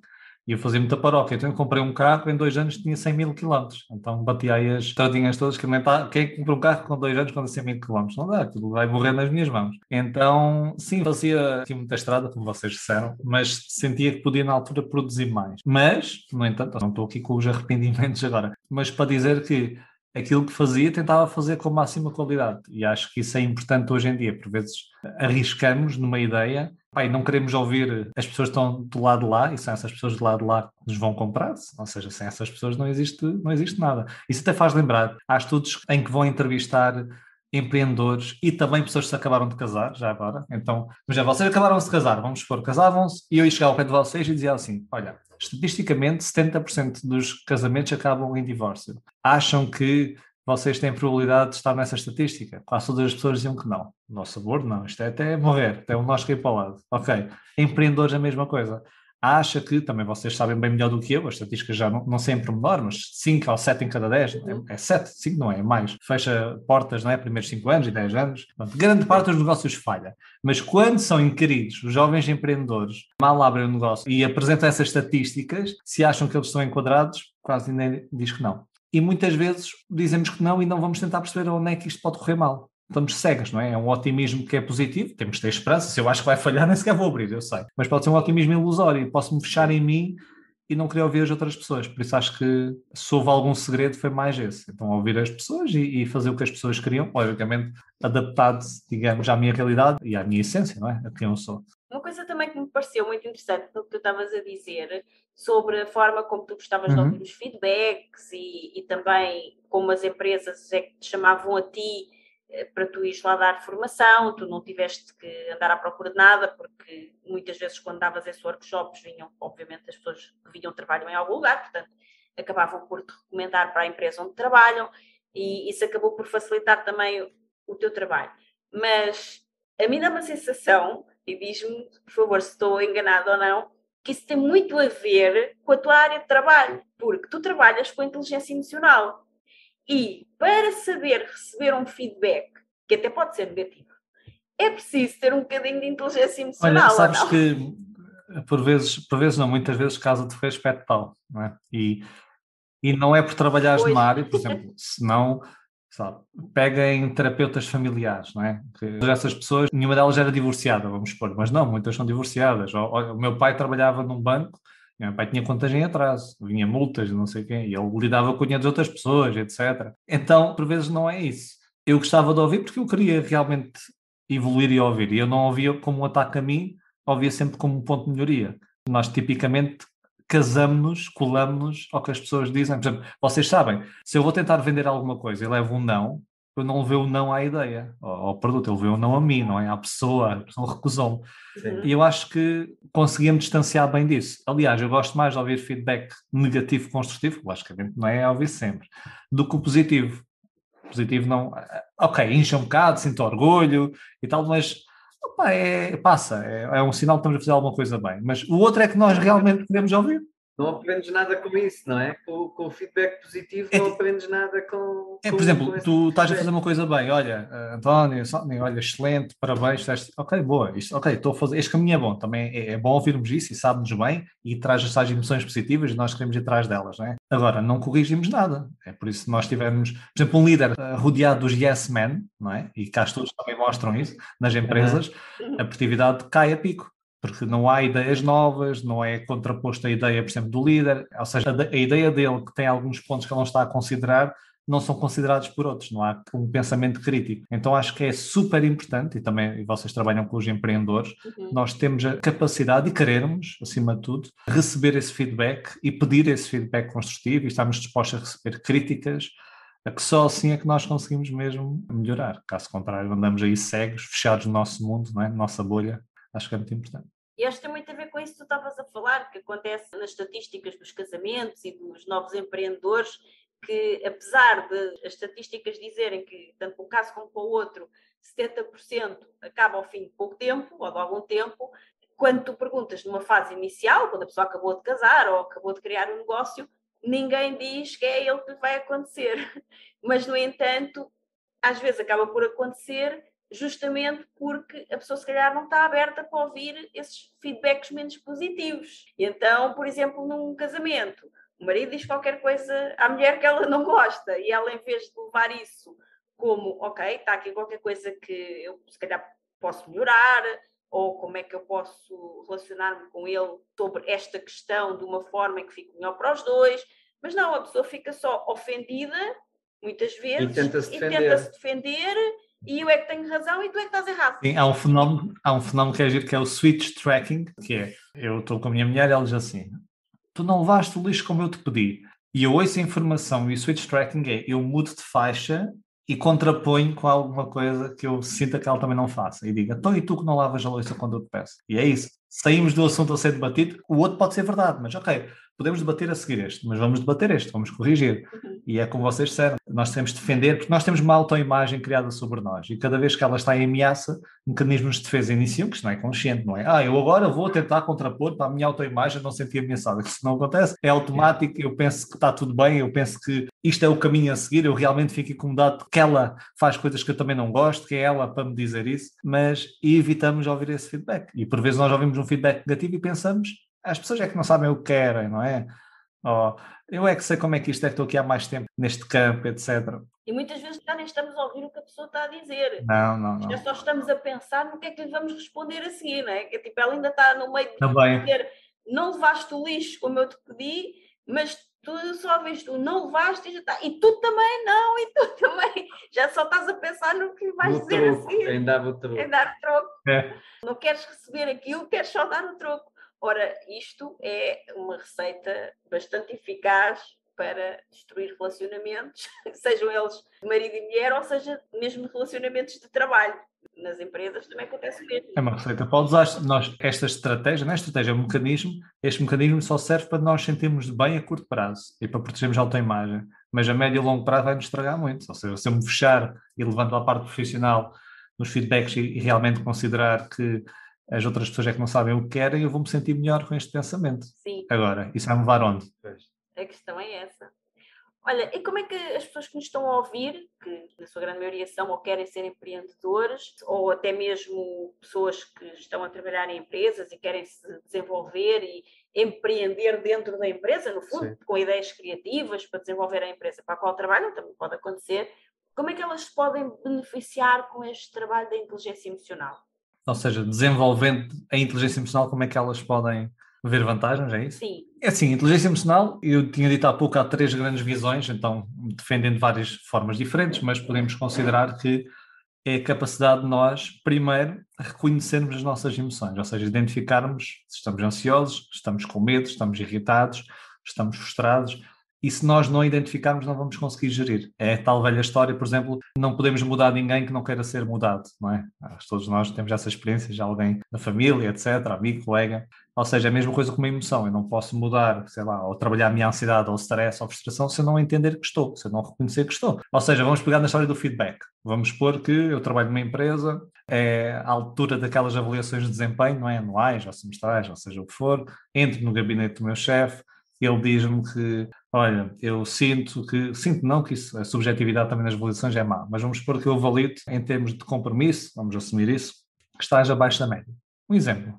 E eu fazia muita paróquia. Então, eu comprei um carro, em 2 anos tinha 100 mil quilómetros. Então, bati aí as estradinhas todas, que nem está. Quem é que compra um carro com 2 anos com 100 mil quilómetros? Não dá, aquilo vai morrer nas minhas mãos. Então, sim, fazia aqui muita estrada, como vocês disseram, mas sentia que podia, na altura, produzir mais. Mas, no entanto, não estou aqui com os arrependimentos agora, mas para dizer que aquilo que fazia, tentava fazer com máxima qualidade. E acho que isso é importante hoje em dia. Por vezes arriscamos numa ideia, e não queremos ouvir as pessoas que estão do lado de lá, e são essas pessoas do lado de lá que nos vão comprar, ou seja, sem essas pessoas não existe nada. Isso até faz lembrar, há estudos em que vão entrevistar empreendedores e também pessoas que se acabaram de casar, já agora. Então, mas já vocês acabaram de se casar, vamos supor, casavam-se, e eu ia chegar ao pé de vocês e dizia assim, olha, estatisticamente 70% dos casamentos acabam em divórcio. Acham que vocês têm probabilidade de estar nessa estatística? Quase todas as pessoas diziam que não. O nosso sabor, não. Isto é até morrer, até o nós cair para o lado. Ok. Empreendedores, a mesma coisa. Acha que, também vocês sabem bem melhor do que eu, as estatísticas já não sei em pormenor, mas 5 ou 7 em cada 10, é 7, 5 não é mais. Fecha portas, não é? Primeiros 5 anos e 10 anos. Portanto, grande parte dos negócios falha. Mas quando são inquiridos, os jovens empreendedores mal abrem o negócio e apresentam essas estatísticas, se acham que eles estão enquadrados, quase ninguém diz que não. E muitas vezes dizemos que não e não vamos tentar perceber onde é que isto pode correr mal. Estamos cegas, não é? É um otimismo que é positivo, temos de ter esperança. Se eu acho que vai falhar, nem sequer vou abrir, eu sei. Mas pode ser um otimismo ilusório, posso-me fechar em mim e não querer ouvir as outras pessoas. Por isso acho que se houve algum segredo foi mais esse. Então ouvir as pessoas e fazer o que as pessoas queriam, logicamente adaptado, digamos, à minha realidade e à minha essência, não é? A quem eu sou. Uma coisa também que me pareceu muito interessante no que tu estavas a dizer sobre a forma como tu gostavas de ouvir os feedbacks e também como as empresas é que te chamavam a ti para tu ires lá dar formação, tu não tiveste que andar à procura de nada, porque muitas vezes quando davas esses workshops vinham, obviamente, as pessoas que vinham trabalham em algum lugar, portanto, acabavam por te recomendar para a empresa onde trabalham e isso acabou por facilitar também o teu trabalho. Mas a mim dá uma sensação, e diz-me, por favor, se estou enganado ou não, que isso tem muito a ver com a tua área de trabalho, porque tu trabalhas com inteligência emocional. E para saber receber um feedback, que até pode ser negativo, é preciso ter um bocadinho de inteligência emocional. Olha, sabes que por vezes não, muitas vezes casa de respeito tal, não é? E não é por trabalhares numa área, por exemplo, se não, sabe, peguem terapeutas familiares, não é? Que essas pessoas, nenhuma delas era divorciada, vamos supor, mas não, muitas são divorciadas. O meu pai trabalhava num banco, meu pai tinha contas em atraso, vinha multas, não sei quem, e ele lidava com o dinheiro de outras pessoas, etc. Então, por vezes não é isso. Eu gostava de ouvir porque eu queria realmente evoluir e ouvir, e eu não ouvia como um ataque a mim, ouvia sempre como um ponto de melhoria. Nós tipicamente casamos-nos, colamos-nos ao que as pessoas dizem. Por exemplo, vocês sabem, se eu vou tentar vender alguma coisa e levo um não, eu não levei o não à ideia, ao produto, eu levei o não a mim, não é? À pessoa, a pessoa recusou-me. E eu acho que conseguia-me distanciar bem disso. Aliás, eu gosto mais de ouvir feedback negativo construtivo, logicamente não é ouvir sempre, do que o positivo. O positivo não... Ok, incha um bocado, sinto orgulho e tal, mas... Opa, passa, é um sinal que estamos a fazer alguma coisa bem. Mas o outro é que nós realmente queremos ouvir. Não aprendes nada com isso, não é? Com o feedback positivo não aprendes nada com... por exemplo, tu estás a fazer uma coisa bem, olha, António, olha, excelente, parabéns, ok, boa, estou a fazer, este caminho é bom, também é bom ouvirmos isso e sabe-nos bem e traz essas emoções positivas e nós queremos ir atrás delas, não é? Agora, não corrigimos nada, é por isso que nós tivemos, por exemplo, um líder rodeado dos yes men, não é? E cá todos também mostram isso, nas empresas, a produtividade cai a pico. Porque não há ideias novas, não é contraposto a ideia, por exemplo, do líder, ou seja, a ideia dele, que tem alguns pontos que ele não está a considerar, não são considerados por outros, não há um pensamento crítico. Então acho que é super importante, e também vocês trabalham com os empreendedores, nós temos a capacidade de querermos, acima de tudo, receber esse feedback e pedir esse feedback construtivo e estamos dispostos a receber críticas, a que só assim é que nós conseguimos mesmo melhorar. Caso contrário, andamos aí cegos, fechados no nosso mundo, não é? Na nossa bolha. Acho que é muito importante. E acho que tem muito a ver com isso que tu estavas a falar, que acontece nas estatísticas dos casamentos e dos novos empreendedores, que apesar de as estatísticas dizerem que, tanto para um caso como para o outro, 70% acaba ao fim de pouco tempo, ou de algum tempo, quando tu perguntas numa fase inicial, quando a pessoa acabou de casar ou acabou de criar um negócio, ninguém diz que é ele que vai acontecer. Mas, no entanto, às vezes acaba por acontecer justamente porque a pessoa se calhar não está aberta para ouvir esses feedbacks menos positivos. E então, por exemplo, num casamento, o marido diz qualquer coisa à mulher que ela não gosta e ela, em vez de levar isso como, ok, está aqui qualquer coisa que eu se calhar posso melhorar, ou como é que eu posso relacionar-me com ele sobre esta questão de uma forma em que fique melhor para os dois, mas não, a pessoa fica só ofendida, muitas vezes, e tenta-se defender e eu é que tenho razão e tu é que estás errado. Sim, há um fenómeno que é giro, que é o switch tracking, que é, eu estou com a minha mulher e ela diz assim, tu não levaste o lixo como eu te pedi. E eu ouço a informação e o switch tracking é, eu mudo de faixa e contraponho com alguma coisa que eu sinta que ela também não faça. E digo, então e tu que não lavas a louça quando eu te peço? E é isso. Saímos do assunto a ser debatido, o outro pode ser verdade, mas ok, podemos debater a seguir este, mas vamos debater este, vamos corrigir. E é como vocês disseram, nós temos de defender, porque nós temos uma autoimagem criada sobre nós, e cada vez que ela está em ameaça, mecanismos de defesa iniciam, que isto não é consciente, não é? Eu agora vou tentar contrapor para a minha autoimagem não sentir ameaçada. Isso não acontece, é automático, eu penso que está tudo bem, eu penso que isto é o caminho a seguir, eu realmente fico incomodado que ela faz coisas que eu também não gosto, que é ela para me dizer isso, mas evitamos ouvir esse feedback. E por vezes nós ouvimos um feedback negativo e pensamos, as pessoas é que não sabem o que querem, não é? Eu é que sei como é que isto é, que estou aqui há mais tempo neste campo, etc. E muitas vezes já nem estamos a ouvir o que a pessoa está a dizer. Não. Já só estamos a pensar no que é que lhe vamos responder a seguir, não é? Que tipo, ela ainda está no meio de dizer, não levaste o lixo como eu te pedi, mas tu só vês, tu não levaste e já está. E tu também não, e tu também. Já só estás a pensar no que lhe vais dizer troco, a seguir. em dar o troco. Em dar o troco. É. Não queres receber aquilo, queres só dar o troco. Ora, isto é uma receita bastante eficaz para destruir relacionamentos, sejam eles de marido e mulher, ou seja, mesmo relacionamentos de trabalho. Nas empresas também acontece o mesmo. É uma receita para usar. Esta estratégia, não é estratégia, é um mecanismo. Este mecanismo só serve para nós sentirmos bem a curto prazo e para protegermos a autoimagem. Mas a médio e longo prazo vai nos estragar muito. Ou seja, se eu me fechar e levanto a parte profissional nos feedbacks e realmente considerar que as outras pessoas é que não sabem o que querem, eu vou-me sentir melhor com este pensamento. Sim. Agora, isso vai-me levar onde? A questão é essa. Olha, e como é que as pessoas que nos estão a ouvir, que na sua grande maioria são ou querem ser empreendedores, ou até mesmo pessoas que estão a trabalhar em empresas e querem se desenvolver e empreender dentro da empresa, no fundo, sim, com ideias criativas para desenvolver a empresa para a qual trabalham, também pode acontecer, como é que elas se podem beneficiar com este trabalho da inteligência emocional? Ou seja, desenvolvendo a inteligência emocional, como é que elas podem ver vantagens, é isso? Sim. É assim, inteligência emocional, eu tinha dito há pouco, há 3 grandes visões, então defendendo de várias formas diferentes, mas podemos considerar que é a capacidade de nós, primeiro, reconhecermos as nossas emoções, ou seja, identificarmos se estamos ansiosos, estamos com medo, estamos irritados, estamos frustrados, e se nós não identificarmos, não vamos conseguir gerir. É a tal velha história, por exemplo, não podemos mudar ninguém que não queira ser mudado, não é? Todos nós temos essa experiência, já alguém na família, etc., amigo, colega. Ou seja, é a mesma coisa com uma emoção. Eu não posso mudar, sei lá, ou trabalhar a minha ansiedade, ou stress, ou frustração, se eu não entender que estou, se eu não reconhecer que estou. Ou seja, vamos pegar na história do feedback. Vamos supor que eu trabalho numa empresa, é à altura daquelas avaliações de desempenho, não é? Anuais, ou semestrais, ou seja o que for, entro no gabinete do meu chefe, ele diz-me que, olha, eu sinto não, que isso, a subjetividade também nas avaliações é má, mas vamos supor que eu valido em termos de compromisso, vamos assumir isso, que estás abaixo da média. Um exemplo.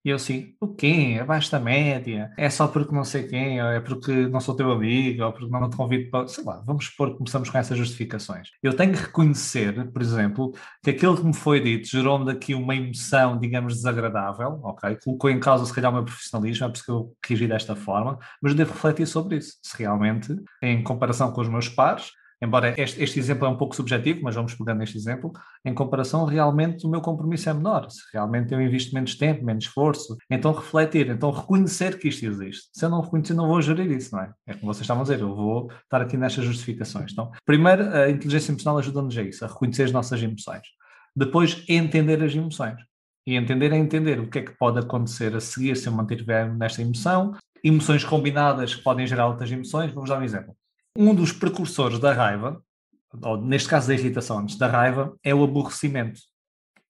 E eu assim, o quê? Abaixo da média? É só porque não sei quem, ou é porque não sou teu amigo, ou porque não te convido para... Sei lá, vamos supor que começamos com essas justificações. Eu tenho que reconhecer, por exemplo, que aquilo que me foi dito gerou-me daqui uma emoção, digamos, desagradável, ok? Colocou em causa, se calhar, o meu profissionalismo, é por isso que eu reagi desta forma, mas eu devo refletir sobre isso. Se realmente, em comparação com os meus pares, embora este exemplo é um pouco subjetivo, mas vamos pegando neste exemplo, em comparação, realmente o meu compromisso é menor. Se realmente eu invisto menos tempo, menos esforço, então refletir, então reconhecer que isto existe. Se eu não reconhecer, não vou gerir isso, não é? É como vocês estavam a dizer, eu vou estar aqui nestas justificações. Então, primeiro, a inteligência emocional ajuda-nos a isso, a reconhecer as nossas emoções. Depois, entender as emoções. E entender é entender o que é que pode acontecer a seguir se eu mantiver nesta emoção. Emoções combinadas que podem gerar outras emoções. Vamos dar um exemplo. Um dos precursores da raiva, ou neste caso da irritação antes da raiva, é o aborrecimento.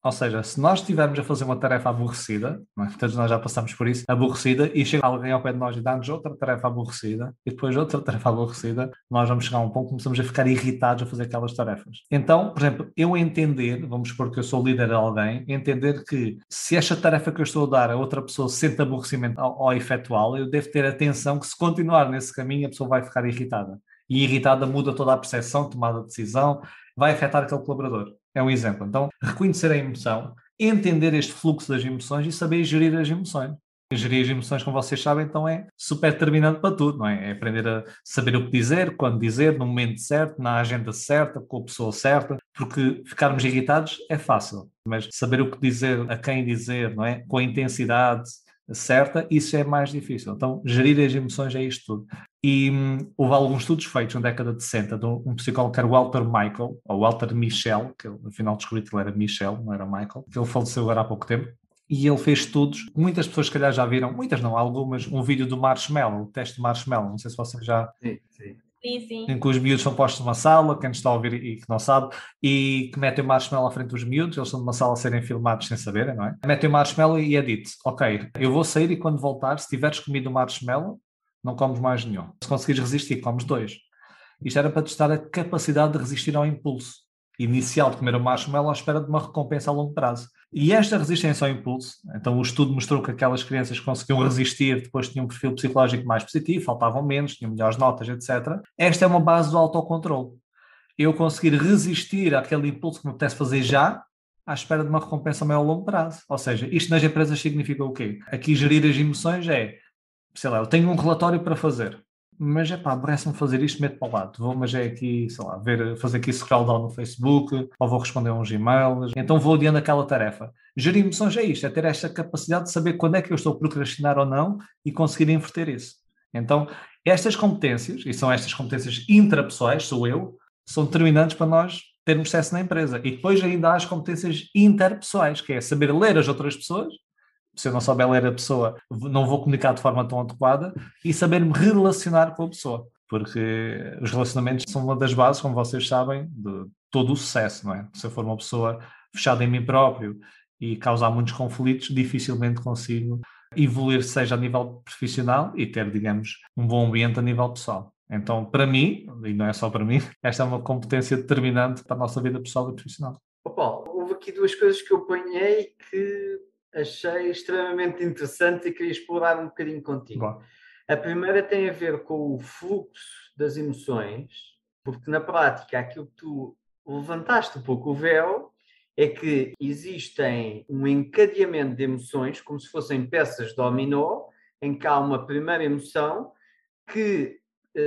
Ou seja, se nós estivermos a fazer uma tarefa aborrecida, não é? Todos nós já passamos por isso, aborrecida, e chega alguém ao pé de nós e dá-nos outra tarefa aborrecida, e depois outra tarefa aborrecida, nós vamos chegar a um ponto que começamos a ficar irritados a fazer aquelas tarefas. Então, por exemplo, eu entender, vamos supor que eu sou líder de alguém, entender que se esta tarefa que eu estou a dar a outra pessoa sente aborrecimento ao efetuá-la, eu devo ter atenção que se continuar nesse caminho a pessoa vai ficar irritada. E irritada muda toda a percepção, tomada de decisão, vai afetar aquele colaborador. É um exemplo. Então, reconhecer a emoção, entender este fluxo das emoções e saber gerir as emoções. Gerir as emoções, como vocês sabem, então é super determinante para tudo, não é? É aprender a saber o que dizer, quando dizer, no momento certo, na agenda certa, com a pessoa certa, porque ficarmos irritados é fácil, mas saber o que dizer, a quem dizer, não é? Com a intensidade, certa, isso é mais difícil. Então, gerir as emoções é isto tudo. E houve alguns estudos feitos na década de 60 de um psicólogo que era Walter Michael, ou Walter Michel, que eu, no final descobri que ele era Michel, não era Michael, que ele faleceu agora há pouco tempo. E ele fez estudos, muitas pessoas se calhar já viram, muitas não, algumas, um vídeo do Marshmallow, o teste de Marshmallow, não sei se vocês já... Sim. Em que os miúdos são postos numa sala, quem está a ouvir e que não sabe, e que metem o marshmallow à frente dos miúdos, eles estão numa sala a serem filmados sem saberem, não é? Metem o marshmallow e é dito, ok, eu vou sair e quando voltar, se tiveres comido o marshmallow, não comes mais nenhum. Se conseguires resistir, comes 2. Isto era para testar a capacidade de resistir ao impulso inicial de comer o marshmallow à espera de uma recompensa a longo prazo. E esta resistência ao impulso, então o estudo mostrou que aquelas crianças que conseguiam resistir depois tinham um perfil psicológico mais positivo, faltavam menos, tinham melhores notas, etc. Esta é uma base do autocontrole. Eu conseguir resistir àquele impulso que me apetece fazer já, à espera de uma recompensa maior a longo prazo. Ou seja, isto nas empresas significa o quê? Aqui gerir as emoções é, sei lá, eu tenho um relatório para fazer, mas aborrece-me fazer isto, meto para o lado. Vou, mas é aqui, sei lá, fazer aqui scroll down no Facebook, ou vou responder uns e-mails, então vou adiando aquela tarefa. Gerir emoções é isto, é ter esta capacidade de saber quando é que eu estou a procrastinar ou não e conseguir inverter isso. Então, estas competências, e são estas competências intrapessoais, sou eu, são determinantes para nós termos sucesso na empresa. E depois ainda há as competências interpessoais, que é saber ler as outras pessoas. Se eu não souber ler a pessoa, não vou comunicar de forma tão adequada, e saber-me relacionar com a pessoa, porque os relacionamentos são uma das bases, como vocês sabem, de todo o sucesso, não é? Se eu for uma pessoa fechada em mim próprio e causar muitos conflitos, dificilmente consigo evoluir, seja a nível profissional e ter, digamos, um bom ambiente a nível pessoal. Então, para mim, e não é só para mim, esta é uma competência determinante para a nossa vida pessoal e profissional. Paulo, houve aqui duas coisas que eu apanhei que achei extremamente interessante e queria explorar um bocadinho contigo. Bom. A primeira tem a ver com o fluxo das emoções, porque na prática aquilo que tu levantaste um pouco o véu é que existem um encadeamento de emoções, como se fossem peças de dominó, em que há uma primeira emoção que,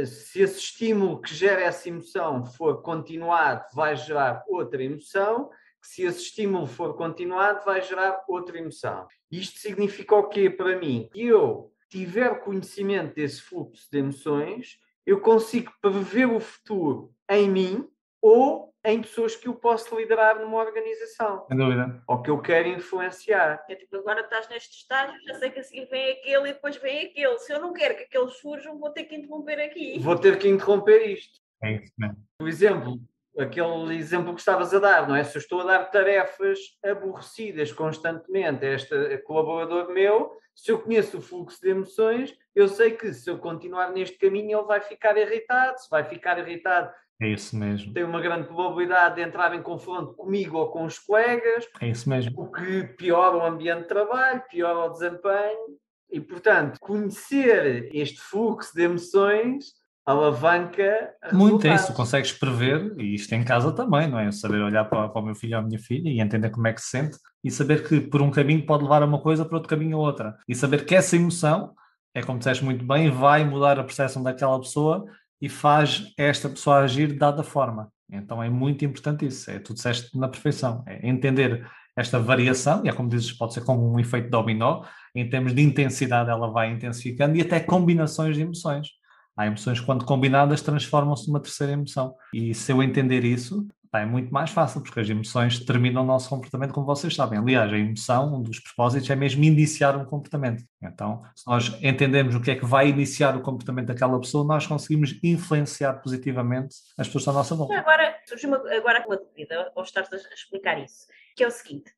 se esse estímulo que gera essa emoção for continuado, vai gerar outra emoção, que se esse estímulo for continuado, vai gerar outra emoção. Isto significa o quê para mim? Se eu tiver conhecimento desse fluxo de emoções, eu consigo prever o futuro em mim ou em pessoas que eu posso liderar numa organização. Sem dúvida. Ou que eu quero influenciar. É tipo, agora estás neste estágio, já sei que a seguir vem aquele e depois vem aquele. Se eu não quero que aqueles surjam, vou ter que interromper aqui. Vou ter que interromper isto. É isso mesmo. Por exemplo, aquele exemplo que estavas a dar, não é? Se eu estou a dar tarefas aborrecidas constantemente a este colaborador meu, se eu conheço o fluxo de emoções, eu sei que se eu continuar neste caminho ele vai ficar irritado. Se vai ficar irritado, é isso mesmo. Tem uma grande probabilidade de entrar em confronto comigo ou com os colegas. É isso mesmo. O que piora o ambiente de trabalho, piora o desempenho. E, portanto, conhecer este fluxo de emoções alavanca muito é isso, resultados. tu consegues prever, e isto em casa também, não é? Saber olhar para o meu filho ou a minha filha e entender como é que se sente e saber que por um caminho pode levar a uma coisa, por outro caminho a outra. E saber que essa emoção, é como disseste muito bem, vai mudar a percepção daquela pessoa e faz esta pessoa agir de dada forma. Então é muito importante isso, tu disseste na perfeição, é entender esta variação, e é como dizes, pode ser como um efeito dominó, em termos de intensidade ela vai intensificando e até combinações de emoções. Há emoções que, quando combinadas, transformam-se numa terceira emoção. E se eu entender isso, é muito mais fácil, porque as emoções determinam o nosso comportamento, como vocês sabem. Aliás, a emoção, um dos propósitos, é mesmo iniciar um comportamento. Então, se nós entendemos o que é que vai iniciar o comportamento daquela pessoa, nós conseguimos influenciar positivamente as pessoas à nossa volta. Agora, surgiu agora uma dúvida, ao estar a explicar isso, que é o seguinte: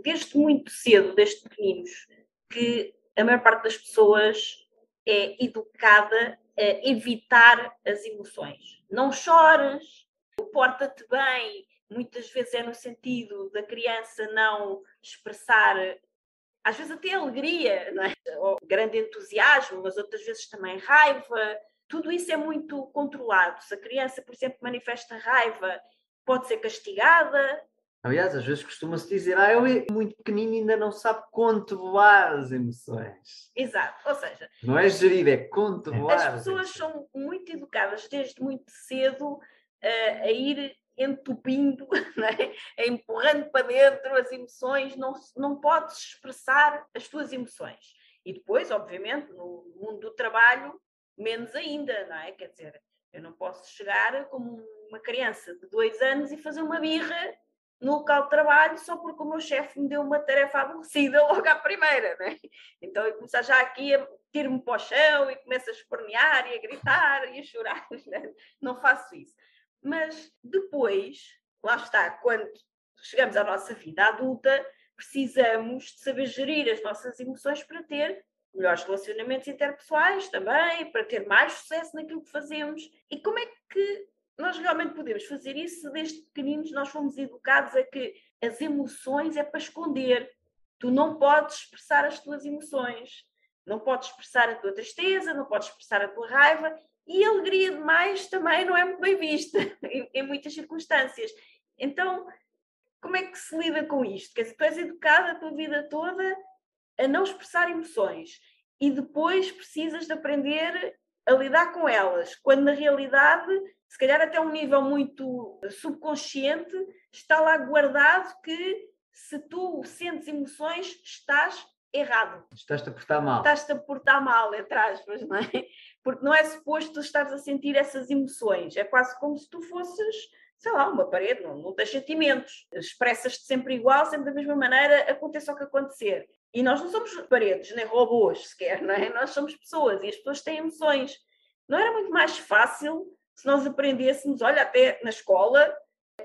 desde muito cedo, desde pequeninos, que a maior parte das pessoas é educada a evitar as emoções. Não chores, porta-te bem, muitas vezes é no sentido da criança não expressar, às vezes até alegria, não é? Ou grande entusiasmo, mas outras vezes também raiva. Tudo isso é muito controlado. Se a criança, por exemplo, manifesta raiva, pode ser castigada. Aliás, às vezes costuma-se dizer, ele é muito pequenino e ainda não sabe controlar as emoções. Exato, ou seja... Não é gerir, é controlar. As pessoas são muito educadas desde muito cedo a ir entupindo, não é? Empurrando para dentro as emoções, não podes expressar as tuas emoções. E depois, obviamente, no mundo do trabalho, menos ainda, não é? Quer dizer, eu não posso chegar como uma criança de 2 anos e fazer uma birra no local de trabalho só porque o meu chefe me deu uma tarefa aborrecida logo à primeira, não é? Então eu começo já aqui a tiro-me para o chão e começo a espernear e a gritar e a chorar. Não faço isso. Mas depois, lá está, quando chegamos à nossa vida adulta, precisamos de saber gerir as nossas emoções para ter melhores relacionamentos interpessoais também, para ter mais sucesso naquilo que fazemos. E como é que nós realmente podemos fazer isso? Desde pequeninos nós fomos educados a que as emoções é para esconder. Tu não podes expressar as tuas emoções, não podes expressar a tua tristeza, não podes expressar a tua raiva, e a alegria demais também não é muito bem vista em muitas circunstâncias. Então, como é que se lida com isto? Quer dizer, tu és educada a tua vida toda a não expressar emoções e depois precisas de aprender a lidar com elas, quando na realidade, se calhar até um nível muito subconsciente, está lá guardado que se tu sentes emoções, estás errado. Estás-te a portar mal. Estás-te a portar mal, entre aspas, não é? Porque não é suposto tu estares a sentir essas emoções. É quase como se tu fosses, sei lá, uma parede, não tens sentimentos. Expressas-te sempre igual, sempre da mesma maneira, aconteça o que acontecer. E nós não somos paredes, nem robôs sequer, não é? Nós somos pessoas e as pessoas têm emoções. Não era muito mais fácil se nós aprendêssemos, olha, até na escola,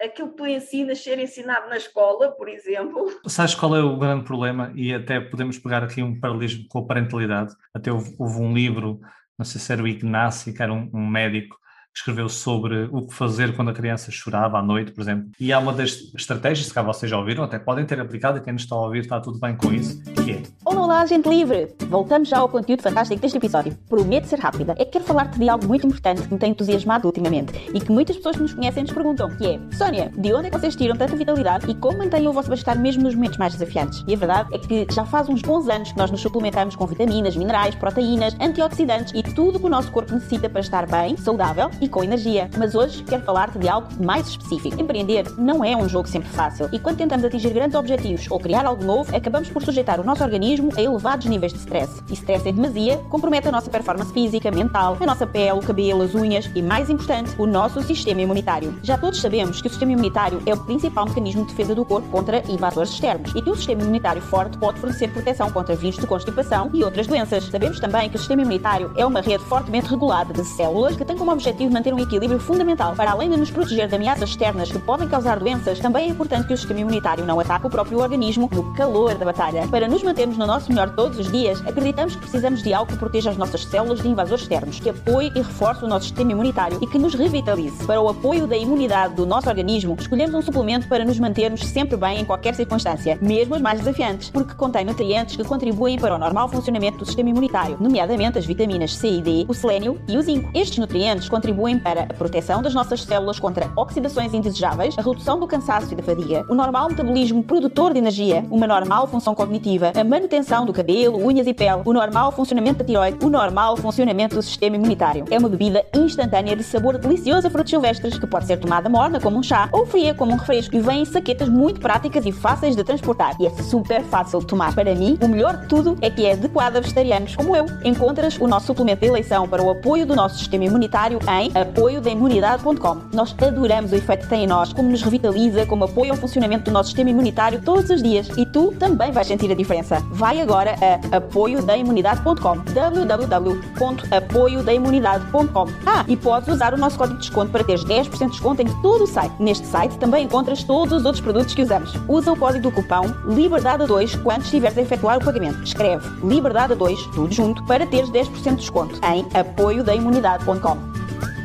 aquilo que tu ensinas ser ensinado na escola, por exemplo. Sabes qual é o grande problema? E até podemos pegar aqui um paralelismo com a parentalidade. Até houve um livro, não sei se era o Ignácio, que era um médico, que escreveu sobre o que fazer quando a criança chorava à noite, por exemplo. E há uma das estratégias, se cá vocês já ouviram, até podem ter aplicado, e quem nos está a ouvir está tudo bem com isso, que é... Olá, gente livre! Voltamos já ao conteúdo fantástico deste episódio. Prometo ser rápida. É que quero falar-te de algo muito importante que me tem entusiasmado ultimamente e que muitas pessoas que nos conhecem nos perguntam, que é: Sónia, de onde é que vocês tiram tanta vitalidade e como mantêm o vosso bem-estar mesmo nos momentos mais desafiantes? E a verdade é que já faz uns bons anos que nós nos suplementamos com vitaminas, minerais, proteínas, antioxidantes e tudo o que o nosso corpo necessita para estar bem, saudável e com energia. Mas hoje quero falar-te de algo mais específico. Empreender não é um jogo sempre fácil e quando tentamos atingir grandes objetivos ou criar algo novo, acabamos por sujeitar o nosso organismo a elevados níveis de stress. E stress em demasia compromete a nossa performance física, mental, a nossa pele, o cabelo, as unhas e, mais importante, o nosso sistema imunitário. Já todos sabemos que o sistema imunitário é o principal mecanismo de defesa do corpo contra invasores externos e que um sistema imunitário forte pode fornecer proteção contra vírus de constipação e outras doenças. Sabemos também que o sistema imunitário é uma rede fortemente regulada de células que tem como objetivo manter um equilíbrio fundamental. Para além de nos proteger de ameaças externas que podem causar doenças, também é importante que o sistema imunitário não ataque o próprio organismo no calor da batalha. Para nos mantermos no nosso melhor todos os dias, acreditamos que precisamos de algo que proteja as nossas células de invasores externos, que apoie e reforce o nosso sistema imunitário e que nos revitalize. Para o apoio da imunidade do nosso organismo, escolhemos um suplemento para nos mantermos sempre bem em qualquer circunstância, mesmo as mais desafiantes, porque contém nutrientes que contribuem para o normal funcionamento do sistema imunitário, nomeadamente as vitaminas C e D, o selênio e o zinco. Estes nutrientes contribuem para a proteção das nossas células contra oxidações indesejáveis, a redução do cansaço e da fadiga, o normal metabolismo produtor de energia, uma normal função cognitiva, a manutenção do cabelo, unhas e pele, o normal funcionamento da tiroide, o normal funcionamento do sistema imunitário. É uma bebida instantânea de sabor delicioso a frutos silvestres, que pode ser tomada morna como um chá ou fria como um refresco, e vem em saquetas muito práticas e fáceis de transportar. E é super fácil de tomar. Para mim, o melhor de tudo é que é adequado a vegetarianos como eu. Encontras o nosso suplemento de eleição para o apoio do nosso sistema imunitário em apoiodaimunidade.com. Nós adoramos o efeito que tem em nós, como nos revitaliza, como apoia o funcionamento do nosso sistema imunitário todos os dias, e tu também vais sentir a diferença. Vai agora a apoiodaimunidade.com, www.apoiodaimunidade.com. E podes usar o nosso código de desconto para teres 10% de desconto em todo o site. Neste site também encontras todos os outros produtos que usamos. Usa o código do cupão LIBERDADE2 quando estiveres a efetuar o pagamento. Escreve LIBERDADE2, tudo junto, para teres 10% de desconto em apoiodaimunidade.com.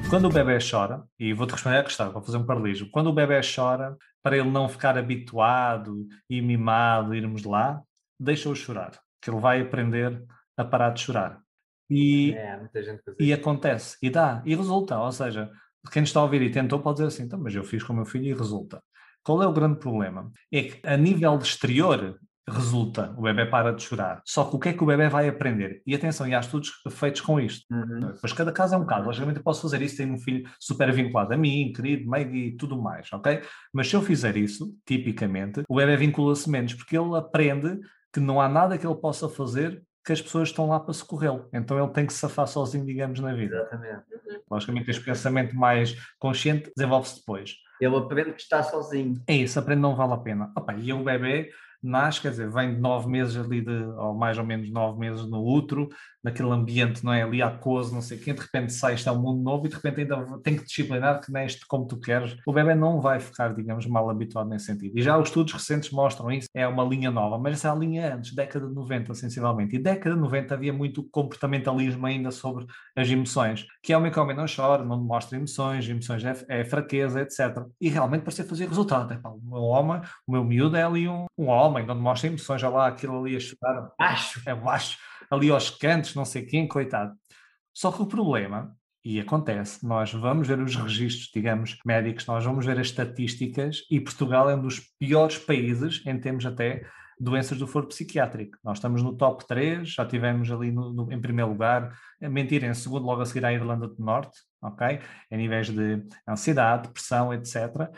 Quando o bebê chora, e vou-te responder a questão, vou fazer um paralelismo. Quando o bebê chora, para ele não ficar habituado e mimado, irmos lá, deixa-o chorar, que ele vai aprender a parar de chorar. Muita gente faz isso. E acontece, e dá, e resulta. Ou seja, quem está a ouvir e tentou pode dizer assim, então, mas eu fiz com o meu filho e resulta. Qual é o grande problema? É que a nível de exterior resulta, o bebê para de chorar. Só que o que é que o bebê vai aprender? E atenção, e há estudos feitos com isto. Pois cada caso é um caso. Logicamente eu posso fazer isso, tenho um filho super vinculado a mim, querido, meio e tudo mais, ok? Mas se eu fizer isso, tipicamente, o bebê vincula-se menos, porque ele aprende que não há nada que ele possa fazer que as pessoas estão lá para socorrê-lo. Então ele tem que se safar sozinho, digamos, na vida. Exatamente. Logicamente, este pensamento mais consciente desenvolve-se depois. Ele aprende que está sozinho. É isso, aprende não vale a pena. Opa, e o bebê nasce, quer dizer, vem de 9 meses ali, ou mais ou menos 9 meses no útero, naquele ambiente, não é? Ali aquoso, não sei o quê, de repente sai, isto é um mundo novo e de repente ainda tem que disciplinar que não é isto como tu queres. O bebê não vai ficar, digamos, mal habituado nesse sentido. E já os estudos recentes mostram isso, é uma linha nova, mas essa é a linha antes, década de 90, sensivelmente. E década de 90 havia muito comportamentalismo ainda sobre as emoções, que é homem não chora, não demonstra emoções é fraqueza, etc. E realmente parecia fazer resultado. É, pá, o meu homem, o meu miúdo é ali um homem, não demonstra emoções, já lá aquilo ali a chorar, baixo, ali aos cantos, não sei quem, coitado. Só que o problema, e acontece, nós vamos ver os registros, digamos, médicos, nós vamos ver as estatísticas e Portugal é um dos piores países em termos até doenças do foro psiquiátrico. Nós estamos no top 3, já tivemos ali em primeiro lugar, mentira, em segundo logo a seguir à Irlanda do Norte, ok? Em níveis de ansiedade, depressão, etc.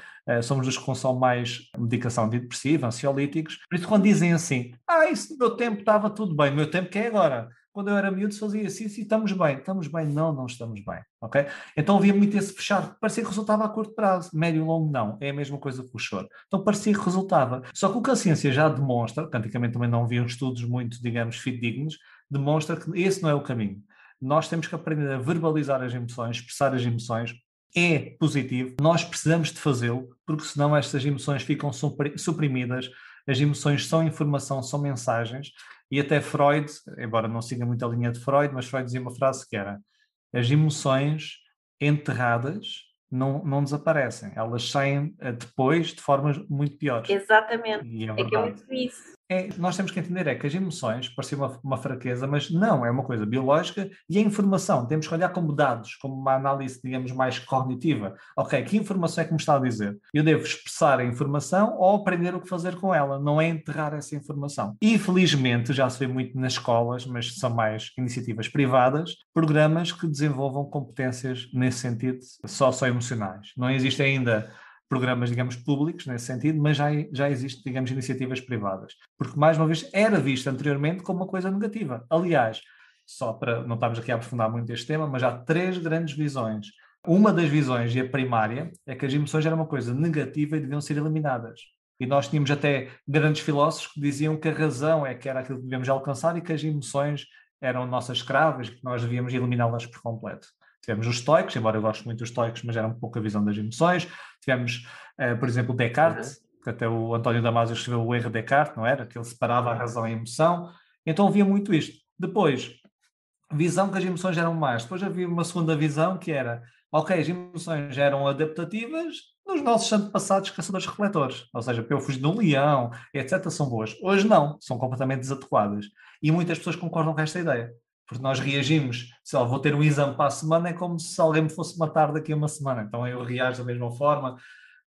Somos os que consomem mais medicação antidepressiva, ansiolíticos. Por isso quando dizem assim, isso no meu tempo estava tudo bem, no meu tempo que é agora. Quando eu era miúdo fazia assim, estamos bem, não estamos bem, ok? Então havia muito esse fechado, parecia que resultava a curto prazo, médio e longo não, é a mesma coisa que o choro. Então parecia que resultava, só que o que a ciência já demonstra, praticamente também não haviam estudos muito, digamos, fidedignos, demonstra que esse não é o caminho. Nós temos que aprender a verbalizar as emoções, expressar as emoções, é positivo, nós precisamos de fazê-lo, porque senão estas emoções ficam suprimidas, as emoções são informação, são mensagens, e até Freud, embora não siga muito a linha de Freud, mas Freud dizia uma frase que era: as emoções enterradas não desaparecem, elas saem depois de formas muito piores. Exatamente, E é que é verdade. muito isso. Nós temos que entender que as emoções, parecem uma fraqueza, mas não, é uma coisa biológica e a informação, temos que olhar como dados, como uma análise, digamos, mais cognitiva. Ok, que informação é que me está a dizer? Eu devo expressar a informação ou aprender o que fazer com ela, não é enterrar essa informação. E, infelizmente, já se vê muito nas escolas, mas são mais iniciativas privadas, programas que desenvolvam competências nesse sentido socioemocionais. Não existe ainda programas, digamos, públicos nesse sentido, mas já existem, digamos, iniciativas privadas. Porque, mais uma vez, era visto anteriormente como uma coisa negativa. Aliás, só para não estarmos aqui a aprofundar muito este tema, mas há 3 grandes visões. Uma das visões, e a primária, é que as emoções eram uma coisa negativa e deviam ser eliminadas. E nós tínhamos até grandes filósofos que diziam que a razão é que era aquilo que devíamos alcançar e que as emoções eram nossas escravas, que nós devíamos eliminá-las por completo. Tivemos os estoicos, embora eu goste muito dos estoicos, mas era um pouco a visão das emoções. Tivemos, por exemplo, Descartes, que até o António Damasio escreveu o erro de Descartes, não era? Que ele separava a razão e a emoção. Então havia muito isto. Depois, visão que as emoções eram más. Depois havia uma segunda visão que era, ok, as emoções eram adaptativas dos nossos antepassados caçadores-recoletores. Ou seja, para eu fugir de um leão, etc., são boas. Hoje não, são completamente desadequadas. E muitas pessoas concordam com esta ideia. Porque nós reagimos, se eu vou ter um exame para a semana, é como se alguém me fosse matar daqui a uma semana. Então eu reajo da mesma forma.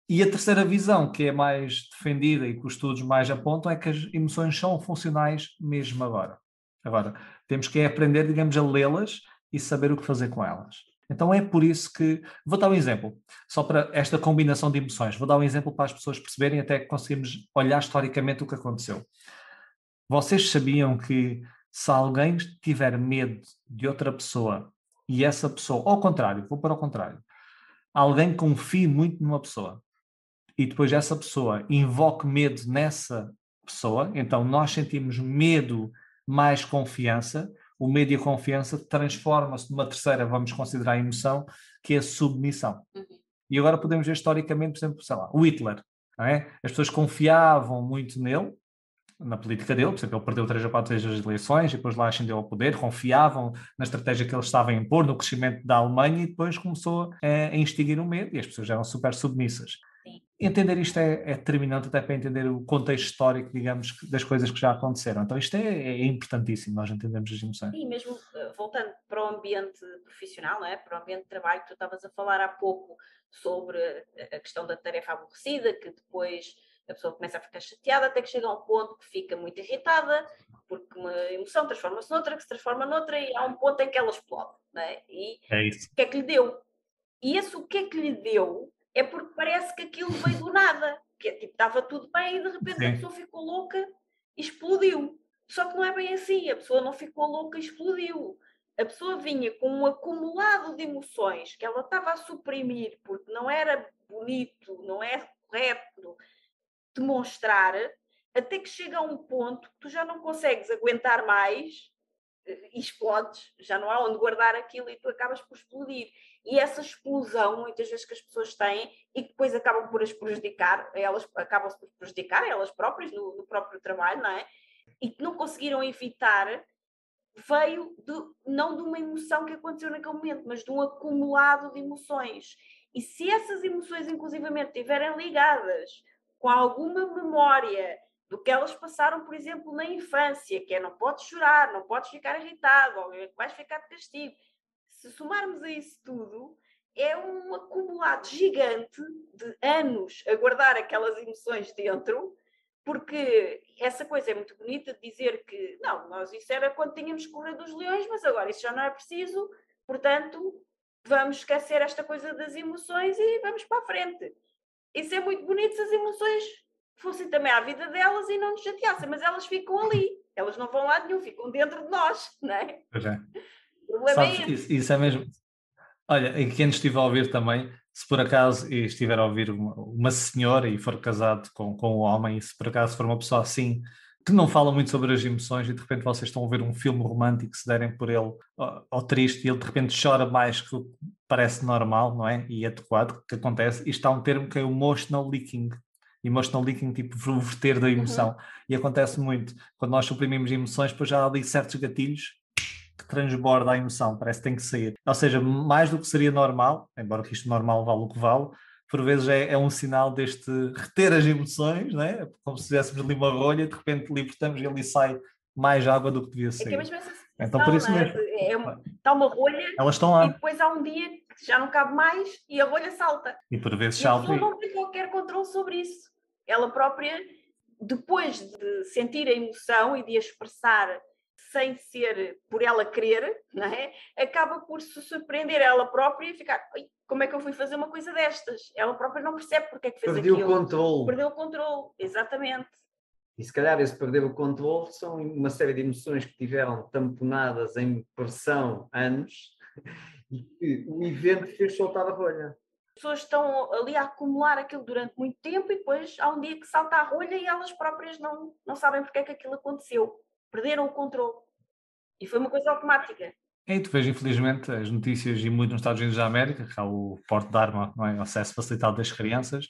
E a terceira visão, que é mais defendida e que os estudos mais apontam, é que as emoções são funcionais mesmo agora. Agora, temos que aprender, digamos, a lê-las e saber o que fazer com elas. Então é por isso que... Vou dar um exemplo, só para esta combinação de emoções. Vou dar um exemplo para as pessoas perceberem até que conseguimos olhar historicamente o que aconteceu. Vocês sabiam que se alguém tiver medo de outra pessoa e essa pessoa, ao contrário, vou para o contrário, alguém confie muito numa pessoa e depois essa pessoa invoque medo nessa pessoa, então nós sentimos medo mais confiança, o medo e a confiança transforma-se numa terceira, vamos considerar a emoção, que é a submissão. E agora podemos ver historicamente, por exemplo, sei lá, o Hitler, não é? As pessoas confiavam muito nele, na política dele, por exemplo, ele perdeu 3 ou 4 vezes as eleições e depois lá ascendeu ao poder, confiavam na estratégia que ele estava a impor, no crescimento da Alemanha e depois começou a instigar o medo e as pessoas eram super submissas. Sim. Entender isto é determinante até para entender o contexto histórico, digamos, das coisas que já aconteceram. Então isto é importantíssimo, nós entendemos as emoções. E mesmo voltando para o ambiente profissional, não é? Para o ambiente de trabalho, que tu estavas a falar há pouco sobre a questão da tarefa aborrecida, que depois a pessoa começa a ficar chateada até que chega a um ponto que fica muito irritada, porque uma emoção transforma-se noutra, que se transforma noutra, e há um ponto em que ela explode, não é? E é isso. O que é que lhe deu? E esse o que é que lhe deu é porque parece que aquilo veio do nada, que é tipo, estava tudo bem e de repente a pessoa ficou louca e explodiu. Só que não é bem assim, a pessoa não ficou louca e explodiu. A pessoa vinha com um acumulado de emoções que ela estava a suprimir porque não era bonito, não é correto demonstrar, até que chega a um ponto que tu já não consegues aguentar mais e explodes, já não há onde guardar aquilo e tu acabas por explodir. E essa explosão, muitas vezes que as pessoas têm e que depois acabam por as prejudicar, acabam-se por prejudicar elas próprias no próprio trabalho, não é? E que não conseguiram evitar, veio não de uma emoção que aconteceu naquele momento, mas de um acumulado de emoções. E se essas emoções, inclusivamente, estiverem ligadas com alguma memória do que elas passaram, por exemplo, na infância, que é não podes chorar, não podes ficar irritado, ou vais ficar de castigo. Se somarmos a isso tudo, é um acumulado gigante de anos a guardar aquelas emoções dentro, porque essa coisa é muito bonita de dizer que, não, nós isso era quando tínhamos que correr dos leões, mas agora isso já não é preciso, portanto, vamos esquecer esta coisa das emoções e vamos para a frente. Isso é muito bonito se as emoções fossem também à vida delas e não nos chateassem, mas elas ficam ali, elas não vão lá nenhum, ficam dentro de nós, não é? Pois é. O problema é esse. Isso é mesmo. Olha, e quem estiver a ouvir também, se por acaso estiver a ouvir uma senhora e for casado com um homem, e se por acaso for uma pessoa assim, que não fala muito sobre as emoções e de repente vocês estão a ver um filme romântico, se derem por ele ao triste e ele de repente chora mais que o que parece normal, não é? E adequado, que acontece. Isto há um termo que é o emotional leaking. Emotional leaking, tipo verter da emoção. E acontece muito. Quando nós suprimimos emoções, depois já há ali certos gatilhos que transborda a emoção, parece que tem que sair. Ou seja, mais do que seria normal, embora que isto normal vale o que vale, por vezes é um sinal deste reter as emoções, não é? Como se tivéssemos ali uma rolha, de repente libertamos e ali sai mais água do que devia sair. É que é mesmo essa sensação, então por isso mesmo. Está uma rolha elas estão lá. E depois há um dia que já não cabe mais e a rolha salta. E por vezes salta. salta. A pessoa não tem qualquer controle sobre isso. Ela própria, depois de sentir a emoção e de a expressar sem ser por ela querer, não é? Acaba por se surpreender ela própria e ficar, como é que eu fui fazer uma coisa destas? Ela própria não percebe porque é que fez aquilo. Perdeu o controle, exatamente. E se calhar esse perder o controle são uma série de emoções que tiveram tamponadas em pressão anos e que o evento fez soltar a rolha. As pessoas estão ali a acumular aquilo durante muito tempo e depois há um dia que salta a rolha e elas próprias não sabem porque é que aquilo aconteceu. Perderam o controle. E foi uma coisa automática. E tu vês, infelizmente, as notícias e muito nos Estados Unidos da América, que há o porte de arma, não é? O acesso facilitado das crianças,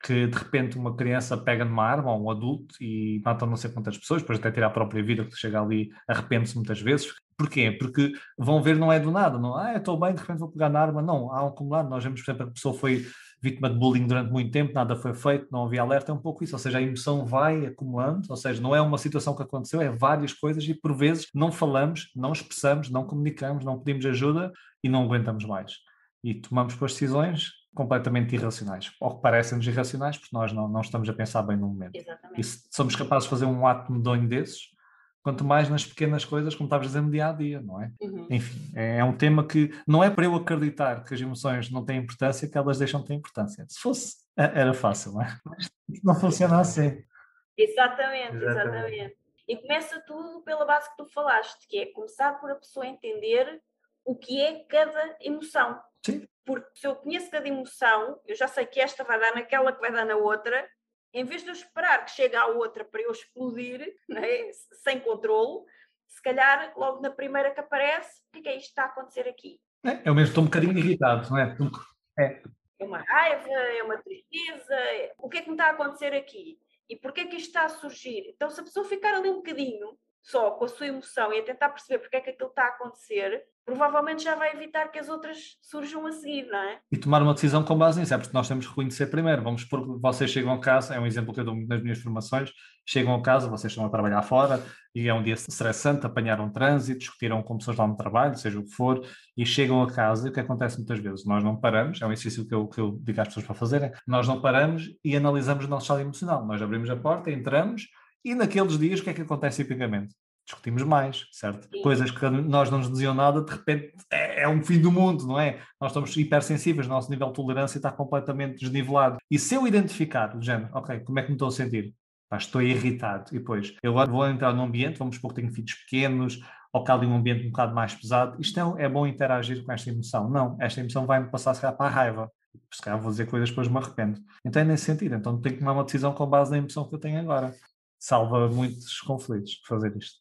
que de repente uma criança pega numa arma, ou um adulto, e mata não sei quantas pessoas, depois até tirar a própria vida, que chega ali, arrepende-se muitas vezes. Porquê? Porque vão ver, não é do nada, não, eu estou bem, de repente vou pegar na arma. Não, há um acumulado. Nós vemos, por exemplo, a pessoa foi vítima de bullying durante muito tempo, nada foi feito, não havia alerta, é um pouco isso, ou seja, a emoção vai acumulando, ou seja, não é uma situação que aconteceu, é várias coisas e por vezes não falamos, não expressamos, não comunicamos, não pedimos ajuda e não aguentamos mais. E tomamos depois decisões completamente irracionais, ou que parecem-nos irracionais, porque nós não estamos a pensar bem no momento. Exatamente. E se somos capazes de fazer um ato medonho desses, quanto mais nas pequenas coisas, como estavas a dizer, no dia a dia, não é? Enfim, é um tema que não é para eu acreditar que as emoções não têm importância, que elas deixam de ter importância. Se fosse, era fácil, não é? Mas não funciona assim. Exatamente. E começa tudo pela base que tu falaste, que é começar por a pessoa entender o que é cada emoção. Sim. Porque se eu conheço cada emoção, eu já sei que esta vai dar naquela, que vai dar na outra. Em vez de eu esperar que chegue à outra para eu explodir, não é? Sem controle, se calhar logo na primeira que aparece, o que é isto que está a acontecer aqui? Eu mesmo estou um bocadinho irritado, não é? É uma raiva, é uma tristeza, o que é que me está a acontecer aqui? E porquê é que isto está a surgir? Então se a pessoa ficar ali um bocadinho só com a sua emoção e a tentar perceber porque é que aquilo está a acontecer, provavelmente já vai evitar que as outras surjam a seguir, não é? E tomar uma decisão com base nisso, é porque nós temos que reconhecer primeiro. Vamos supor que vocês chegam a casa, é um exemplo que eu dou nas minhas formações, chegam a casa, vocês estão a trabalhar fora e é um dia estressante, apanharam trânsito, discutiram com pessoas lá no trabalho, seja o que for, e chegam a casa e o que acontece muitas vezes? Nós não paramos, é um exercício que eu digo às pessoas para fazerem, nós não paramos e analisamos o nosso estado emocional. Nós abrimos a porta, entramos e naqueles dias o que é que acontece tipicamente? Discutimos mais, certo? Sim. Coisas que nós não nos diziam nada, de repente é um fim do mundo, não é? Nós estamos hipersensíveis, o nosso nível de tolerância está completamente desnivelado. E se eu identificar, do género, ok, como é que me estou a sentir? Pá, estou irritado. E depois, eu agora vou entrar num ambiente, vamos supor que tenho filhos pequenos, ou que há ali um ambiente um bocado mais pesado. Isto é bom interagir com esta emoção. Não, esta emoção vai-me passar, se calhar, para a raiva. Se calhar vou dizer coisas depois me arrependo. Então é nesse sentido. Então tenho que tomar uma decisão com base na emoção que eu tenho agora. Salva muitos conflitos fazer isto.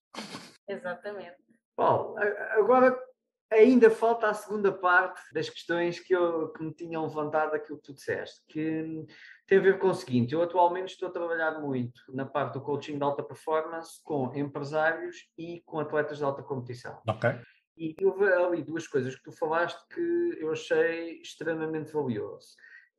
Exatamente. Bom, agora ainda falta a segunda parte das questões que me tinham levantado aquilo que tu disseste, que tem a ver com o seguinte: eu atualmente estou a trabalhar muito na parte do coaching de alta performance com empresários e com atletas de alta competição. Ok. E houve ali duas coisas que tu falaste que eu achei extremamente valioso,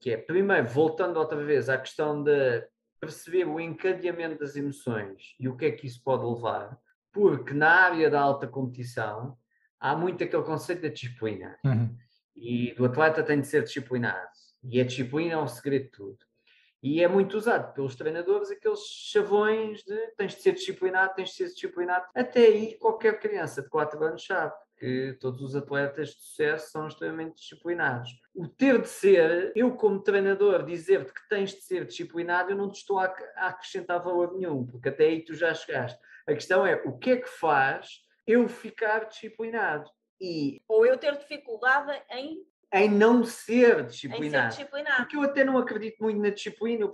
que é, primeiro, voltando outra vez à questão de perceber o encadeamento das emoções e o que é que isso pode levar, porque na área da alta competição há muito aquele conceito da disciplina. E do atleta tem de ser disciplinado. E a disciplina é um segredo de tudo. E é muito usado pelos treinadores aqueles chavões de tens de ser disciplinado, tens de ser disciplinado. Até aí qualquer criança de 4 anos sabe que todos os atletas de sucesso são extremamente disciplinados. O ter de ser, eu como treinador dizer-te que tens de ser disciplinado, eu não te estou a acrescentar valor nenhum, porque até aí tu já chegaste. A questão é, o que é que faz eu ficar disciplinado? Ou eu ter dificuldade em não ser disciplinado. Porque eu até não acredito muito na disciplina,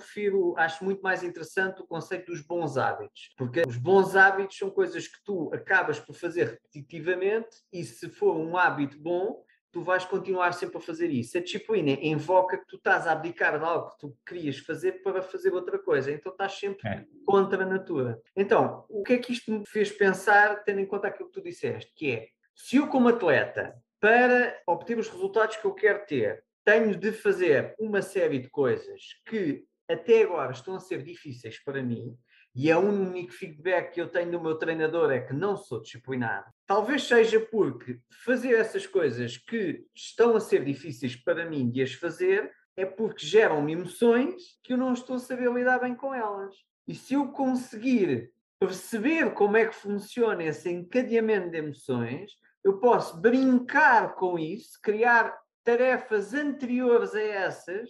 acho muito mais interessante o conceito dos bons hábitos. Porque os bons hábitos são coisas que tu acabas por fazer repetitivamente e se for um hábito bom, tu vais continuar sempre a fazer isso. A disciplina invoca que tu estás a abdicar de algo que tu querias fazer para fazer outra coisa. Então estás sempre contra a natura. Então, o que é que isto me fez pensar, tendo em conta aquilo que tu disseste, que é, se eu como atleta, para obter os resultados que eu quero ter, tenho de fazer uma série de coisas que até agora estão a ser difíceis para mim, e é o único feedback que eu tenho do meu treinador é que não sou disciplinado. Talvez seja porque fazer essas coisas que estão a ser difíceis para mim de as fazer é porque geram-me emoções que eu não estou a saber lidar bem com elas. E se eu conseguir perceber como é que funciona esse encadeamento de emoções, eu posso brincar com isso, criar tarefas anteriores a essas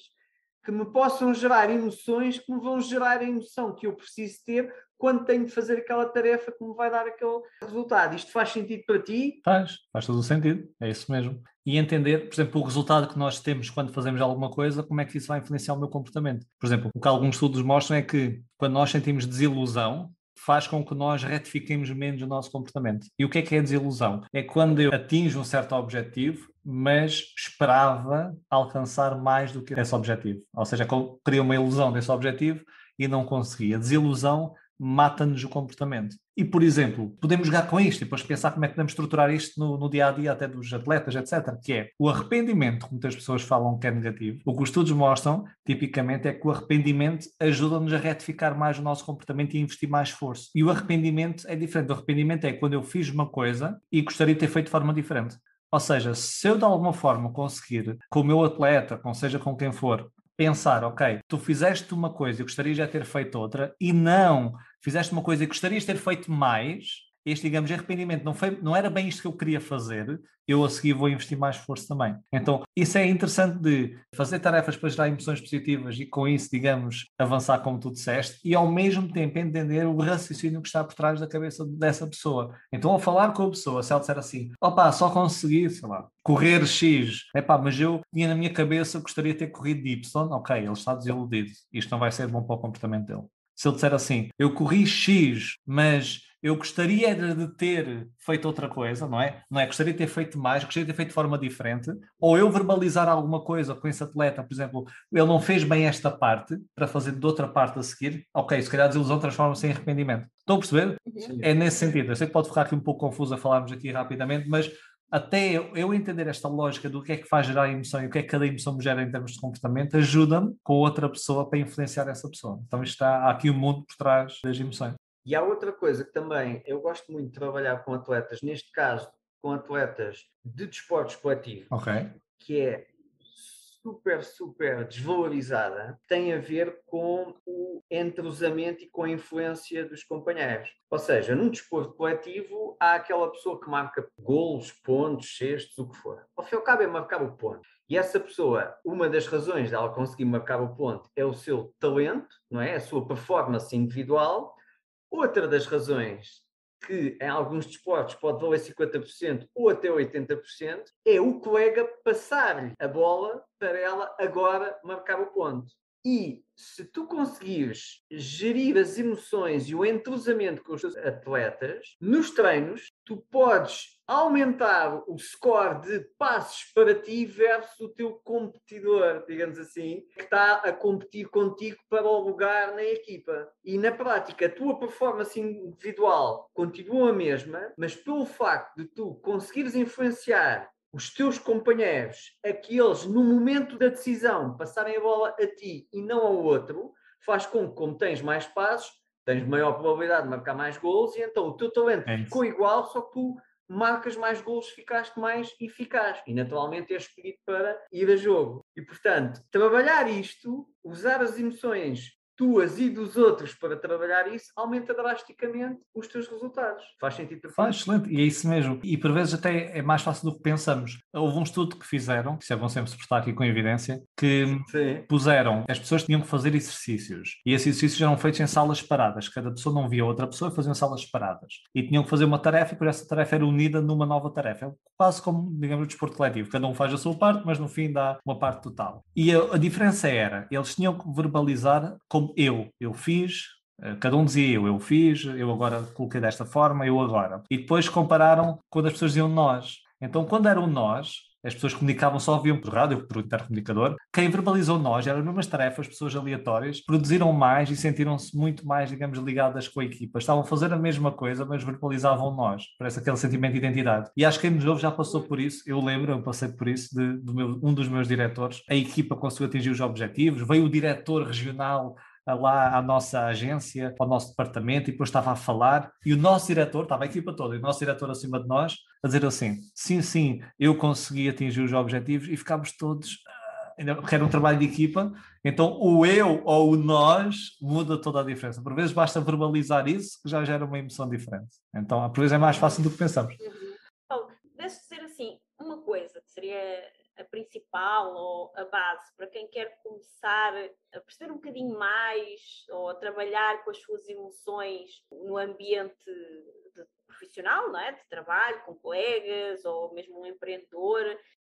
que me possam gerar emoções que me vão gerar a emoção que eu preciso ter quando tenho de fazer aquela tarefa que me vai dar aquele resultado. Isto faz sentido para ti? Faz todo o sentido, é isso mesmo. E entender, por exemplo, o resultado que nós temos quando fazemos alguma coisa, como é que isso vai influenciar o meu comportamento. Por exemplo, o que alguns estudos mostram é que quando nós sentimos desilusão, faz com que nós retifiquemos menos o nosso comportamento. E o que é desilusão? É quando eu atinjo um certo objetivo, mas esperava alcançar mais do que esse objetivo. Ou seja, cria uma ilusão desse objetivo e não consegui. A desilusão mata-nos o comportamento. E, por exemplo, podemos jogar com isto e depois pensar como é que podemos estruturar isto no dia-a-dia até dos atletas, etc. Que é o arrependimento, que muitas pessoas falam que é negativo. O que os estudos mostram, tipicamente, é que o arrependimento ajuda-nos a retificar mais o nosso comportamento e a investir mais esforço. E o arrependimento é diferente. O arrependimento é quando eu fiz uma coisa e gostaria de ter feito de forma diferente. Ou seja, se eu de alguma forma conseguir, com o meu atleta, seja com quem for, pensar, ok, tu fizeste uma coisa e gostarias de ter feito outra, e não fizeste uma coisa e gostarias de ter feito mais, este, digamos, arrependimento não era bem isto que eu queria fazer, eu a seguir vou investir mais esforço também. Então, isso é interessante de fazer tarefas para gerar emoções positivas e com isso, digamos, avançar como tu disseste, e ao mesmo tempo entender o raciocínio que está por trás da cabeça dessa pessoa. Então, ao falar com a pessoa, se ela disser assim, opá, só consegui, sei lá, correr X, mas eu tinha na minha cabeça que gostaria de ter corrido Y, ok, ele está desiludido, isto não vai ser bom para o comportamento dele. Se ele disser assim, eu corri X, mas eu gostaria de ter feito outra coisa, não é? Não é? Gostaria de ter feito mais, gostaria de ter feito de forma diferente, ou eu verbalizar alguma coisa com esse atleta, por exemplo, ele não fez bem esta parte, para fazer de outra parte a seguir, ok, se calhar a desilusão transforma-se em arrependimento. Estão a perceber? Sim. É nesse sentido. Eu sei que pode ficar aqui um pouco confuso a falarmos aqui rapidamente, mas até eu entender esta lógica do que é que faz gerar a emoção e o que é que cada emoção me gera em termos de comportamento, ajuda-me com outra pessoa para influenciar essa pessoa. Então há aqui um mundo por trás das emoções. E há outra coisa que também eu gosto muito de trabalhar com atletas, neste caso com atletas de desportos coletivos, okay, que é super, super desvalorizada tem a ver com o entrosamento e com a influência dos companheiros. Ou seja, num desporto coletivo há aquela pessoa que marca golos, pontos, cestos, o que for. Ao fim e ao cabo é marcar o ponto. E essa pessoa, uma das razões dela conseguir marcar o ponto é o seu talento, não é? A sua performance individual. Outra das razões que em alguns desportos pode valer 50% ou até 80%, é o colega passar-lhe a bola para ela agora marcar o ponto. E se tu conseguires gerir as emoções e o entrosamento com os teus atletas, nos treinos, tu podes aumentar o score de passos para ti versus o teu competidor, digamos assim, que está a competir contigo para o lugar na equipa. E na prática, a tua performance individual continua a mesma, mas pelo facto de tu conseguires influenciar os teus companheiros, aqueles no momento da decisão passarem a bola a ti e não ao outro, faz com que, como tens mais passos, tens maior probabilidade de marcar mais golos e então o teu talento ficou igual, só que tu marcas mais golos, ficaste mais eficaz e naturalmente és escolhido para ir a jogo. E portanto, trabalhar isto, usar as emoções tuas e dos outros para trabalhar isso, aumenta drasticamente os teus resultados. Faz sentido para ti? Faz, excelente, e é isso mesmo. E por vezes até é mais fácil do que pensamos. Houve um estudo que fizeram, que é bom sempre se prestar aqui com evidência, que puseram, as pessoas tinham que fazer exercícios, e esses exercícios eram feitos em salas separadas. Cada pessoa não via outra pessoa e faziam salas separadas. E tinham que fazer uma tarefa, e por essa tarefa era unida numa nova tarefa. Quase como, digamos, o desporto coletivo. Cada um faz a sua parte, mas no fim dá uma parte total. E a diferença era, eles tinham que verbalizar como eu fiz, cada um dizia eu fiz, eu agora coloquei desta forma, eu agora. E depois compararam quando as pessoas diziam nós. Então, quando eram nós, as pessoas comunicavam só, ouviam por rádio, por intercomunicador. Quem verbalizou nós, eram as mesmas tarefas, pessoas aleatórias, produziram mais e sentiram-se muito mais, digamos, ligadas com a equipa. Estavam a fazer a mesma coisa, mas verbalizavam nós. Parece aquele sentimento de identidade. E acho que quem nos ouve já passou por isso. Eu passei por isso, um dos meus diretores. A equipa conseguiu atingir os objetivos. Veio o diretor regional lá à nossa agência, ao nosso departamento, e depois estava a falar, e o nosso diretor, estava a equipa toda, e o nosso diretor acima de nós, a dizer assim, sim, eu consegui atingir os objetivos, e ficámos todos, porque era um trabalho de equipa, então o eu ou o nós muda toda a diferença. Por vezes basta verbalizar isso, que já gera uma emoção diferente. Então, por vezes é mais fácil do que pensamos. Paulo, deixa-me dizer assim, uma coisa que seria a principal ou a base para quem quer começar a perceber um bocadinho mais ou a trabalhar com as suas emoções no ambiente profissional, não é? De trabalho, com colegas ou mesmo um empreendedor.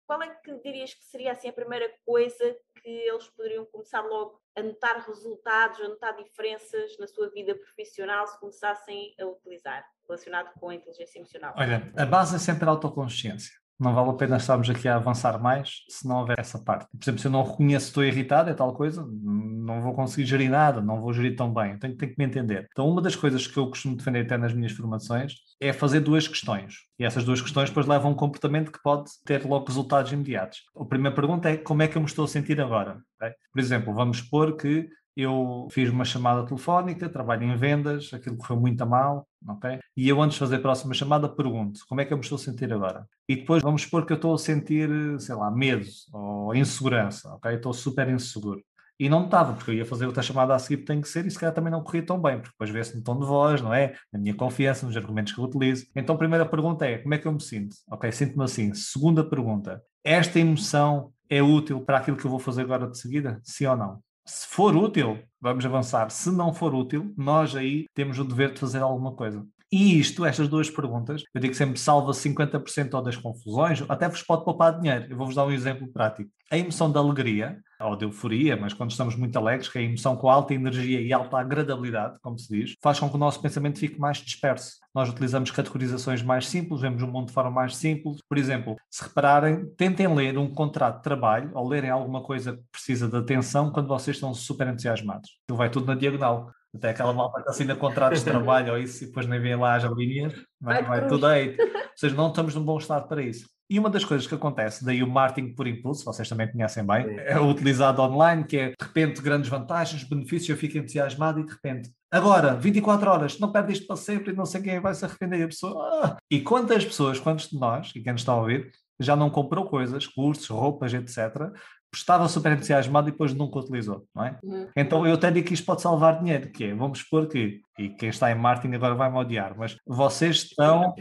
Qual é que dirias que seria assim a primeira coisa que eles poderiam começar logo a notar resultados, a notar diferenças na sua vida profissional se começassem a utilizar, relacionado com a inteligência emocional? Olha, a base é sempre a autoconsciência. Não vale a pena estarmos aqui a avançar mais se não houver essa parte. Por exemplo, se eu não reconheço que estou irritado, é tal coisa, não vou conseguir gerir nada, não vou gerir tão bem, tenho que me entender. Então, uma das coisas que eu costumo defender até nas minhas formações é fazer duas questões. E essas duas questões depois levam a um comportamento que pode ter logo resultados imediatos. A primeira pergunta é como é que eu me estou a sentir agora? Okay? Por exemplo, vamos supor que eu fiz uma chamada telefónica, trabalho em vendas, aquilo correu muito a mal, ok? E eu antes de fazer a próxima chamada pergunto, como é que eu me estou a sentir agora? E depois vamos supor que eu estou a sentir, sei lá, medo ou insegurança, ok? Estou super inseguro. E não estava, porque eu ia fazer outra chamada a seguir, tem que ser, e se calhar também não corria tão bem, porque depois vê-se no tom de voz, não é? Na minha confiança, nos argumentos que eu utilizo. Então a primeira pergunta é, como é que eu me sinto? Ok, sinto-me assim. Segunda pergunta, esta emoção é útil para aquilo que eu vou fazer agora de seguida? Sim ou não? Se for útil, vamos avançar. Se não for útil, nós aí temos o dever de fazer alguma coisa. E estas duas perguntas, eu digo sempre, salva 50% das confusões, até vos pode poupar dinheiro. Eu vou-vos dar um exemplo prático. A emoção de alegria, ou de euforia, mas quando estamos muito alegres, que é a emoção com alta energia e alta agradabilidade, como se diz, faz com que o nosso pensamento fique mais disperso. Nós utilizamos categorizações mais simples, vemos o mundo de forma mais simples. Por exemplo, se repararem, tentem ler um contrato de trabalho ou lerem alguma coisa que precisa de atenção quando vocês estão super entusiasmados. Aquilo vai tudo na diagonal. Até aquela malta que assina contratos de trabalho ou isso e depois nem vê lá as linhas, vai tudo aí. Ou seja, não estamos num bom estado para isso. E uma das coisas que acontece, daí o marketing por impulso, vocês também conhecem bem, é o utilizado online, que é, de repente, grandes vantagens, benefícios, eu fico entusiasmado e, de repente, agora, 24 horas, não perde isto para sempre e não sei quem vai se arrepender. A pessoa... E quantas pessoas, quantos de nós, e quem nos está a ouvir, já não comprou coisas, cursos, roupas, etc., estava super entusiasmado e depois nunca utilizou, não é? Então eu até digo que isto pode salvar dinheiro, que é, vamos supor que, e quem está em marketing agora vai-me odiar, mas vocês vão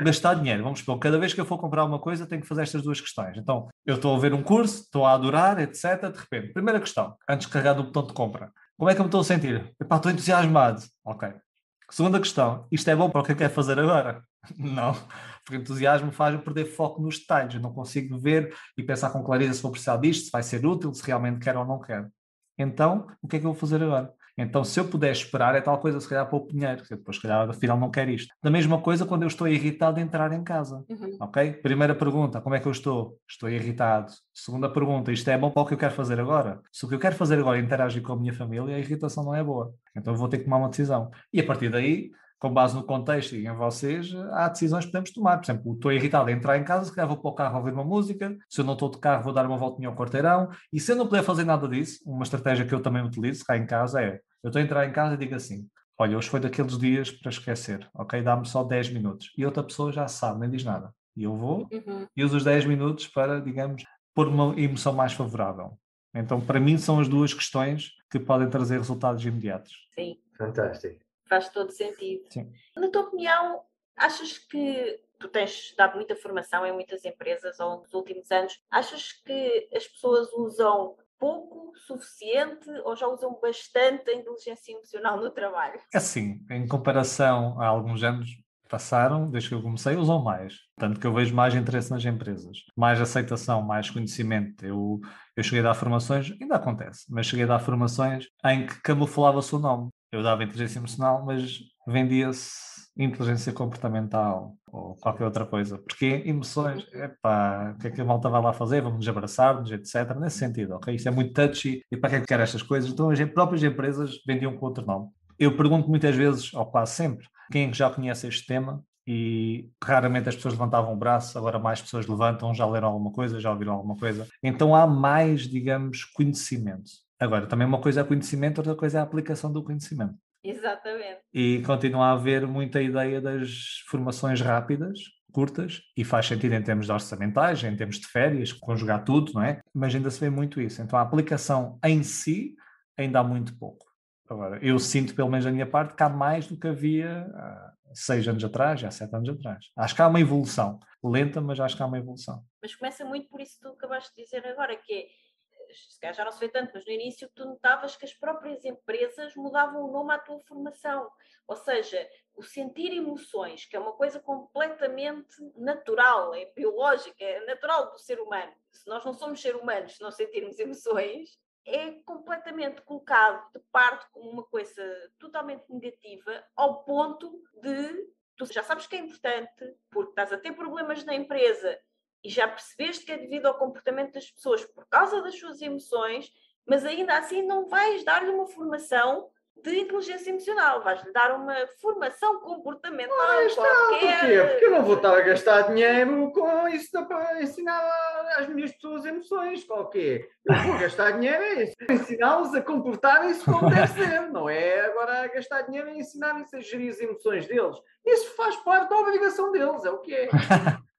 gastar dinheiro, vamos supor, cada vez que eu for comprar uma coisa tenho que fazer estas duas questões. Então, eu estou a ver um curso, estou a adorar, etc. De repente, primeira questão, antes de carregar o botão de compra, como é que eu me estou a sentir? Epá, estou entusiasmado. Ok. Segunda questão, isto é bom para o que eu quero fazer agora? Não, porque o entusiasmo faz-me perder foco nos detalhes, eu não consigo ver e pensar com clareza se vou precisar disto, se vai ser útil, se realmente quero ou não quero. Então, o que é que eu vou fazer agora? Então, se eu puder esperar, é tal coisa, se calhar, pouco dinheiro, que depois, se calhar, afinal, não quero isto. Da mesma coisa quando eu estou irritado de entrar em casa. Ok? Primeira pergunta, como é que eu estou? Estou irritado. Segunda pergunta, isto é bom para o que eu quero fazer agora? Se o que eu quero fazer agora é interagir com a minha família, a irritação não é boa. Então, eu vou ter que tomar uma decisão. E a partir daí, com base no contexto e em vocês, há decisões que podemos tomar. Por exemplo, estou irritado a entrar em casa, se calhar vou para o carro ouvir uma música, se eu não estou de carro vou dar uma voltinha ao quarteirão, e se eu não puder fazer nada disso, uma estratégia que eu também utilizo cá em casa é, eu estou a entrar em casa e digo assim, olha, hoje foi daqueles dias para esquecer, ok? Dá-me só 10 minutos. E outra pessoa já sabe, nem diz nada. E eu vou e uso os 10 minutos para, digamos, pôr uma emoção mais favorável. Então, para mim, são as duas questões que podem trazer resultados imediatos. Sim. Fantástico. Faz todo sentido. Sim. Na tua opinião, achas que tu tens dado muita formação em muitas empresas ao longo dos últimos anos, achas que as pessoas usam pouco, suficiente ou já usam bastante a inteligência emocional no trabalho? Assim, em comparação a alguns anos passaram, desde que eu comecei, usam mais. Tanto que eu vejo mais interesse nas empresas. Mais aceitação, mais conhecimento. Eu cheguei a dar formações, ainda acontece, mas cheguei a dar formações em que camuflava-se o nome. Eu dava inteligência emocional, mas vendia-se inteligência comportamental ou qualquer outra coisa. Porque emoções, epá, o que é que a malta vai lá fazer? Vamos nos abraçar-nos, etc. Nesse sentido, ok? Isto é muito touchy e para que é que quer estas coisas? Então as próprias empresas vendiam com outro nome. Eu pergunto muitas vezes, ou quase sempre, quem é que já conhece este tema e raramente as pessoas levantavam o braço, agora mais pessoas levantam, já leram alguma coisa, já ouviram alguma coisa. Então há mais, digamos, conhecimento. Agora, também uma coisa é conhecimento, outra coisa é a aplicação do conhecimento. Exatamente. E continua a haver muita ideia das formações rápidas, curtas, e faz sentido em termos de orçamentais, em termos de férias, conjugar tudo, não é? Mas ainda se vê muito isso. Então a aplicação em si ainda há muito pouco. Agora, eu sinto, pelo menos da minha parte, que há mais do que havia há 6 anos atrás, há 7 anos atrás. Acho que há uma evolução. Lenta, mas acho que há uma evolução. Mas começa muito por isso que tu acabaste de dizer agora, que é, se calhar já não se vê tanto, mas no início tu notavas que as próprias empresas mudavam o nome à tua formação. Ou seja, o sentir emoções, que é uma coisa completamente natural, é biológica, é natural do ser humano. Se nós não somos seres humanos, se não sentirmos emoções, é completamente colocado de parte como uma coisa totalmente negativa, ao ponto de tu já sabes que é importante, porque estás a ter problemas na empresa e já percebeste que é devido ao comportamento das pessoas por causa das suas emoções, mas ainda assim não vais dar-lhe uma formação de inteligência emocional, vais-lhe dar uma formação comportamental qualquer. Porquê? Porque eu não vou estar a gastar dinheiro com isso para ensinar às minhas pessoas emoções, qualquer. Eu vou gastar dinheiro em ensiná-los a comportarem-se como deve ser, não é agora a gastar dinheiro em ensinar-lhes a gerir as emoções deles. Isso faz parte da obrigação deles, é o que é.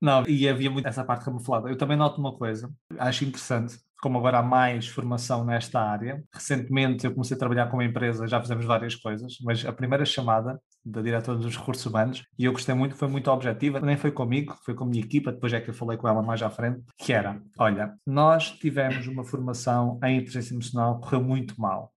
Não, e havia muito essa parte camuflada. Eu também noto uma coisa, acho interessante, como agora há mais formação nesta área. Recentemente eu comecei a trabalhar com uma empresa, já fizemos várias coisas, mas a primeira chamada da diretora dos recursos humanos, e eu gostei muito, foi muito objetiva, nem foi comigo, foi com a minha equipa, depois é que eu falei com ela mais à frente, que era, olha, nós tivemos uma formação em inteligência emocional, correu muito mal.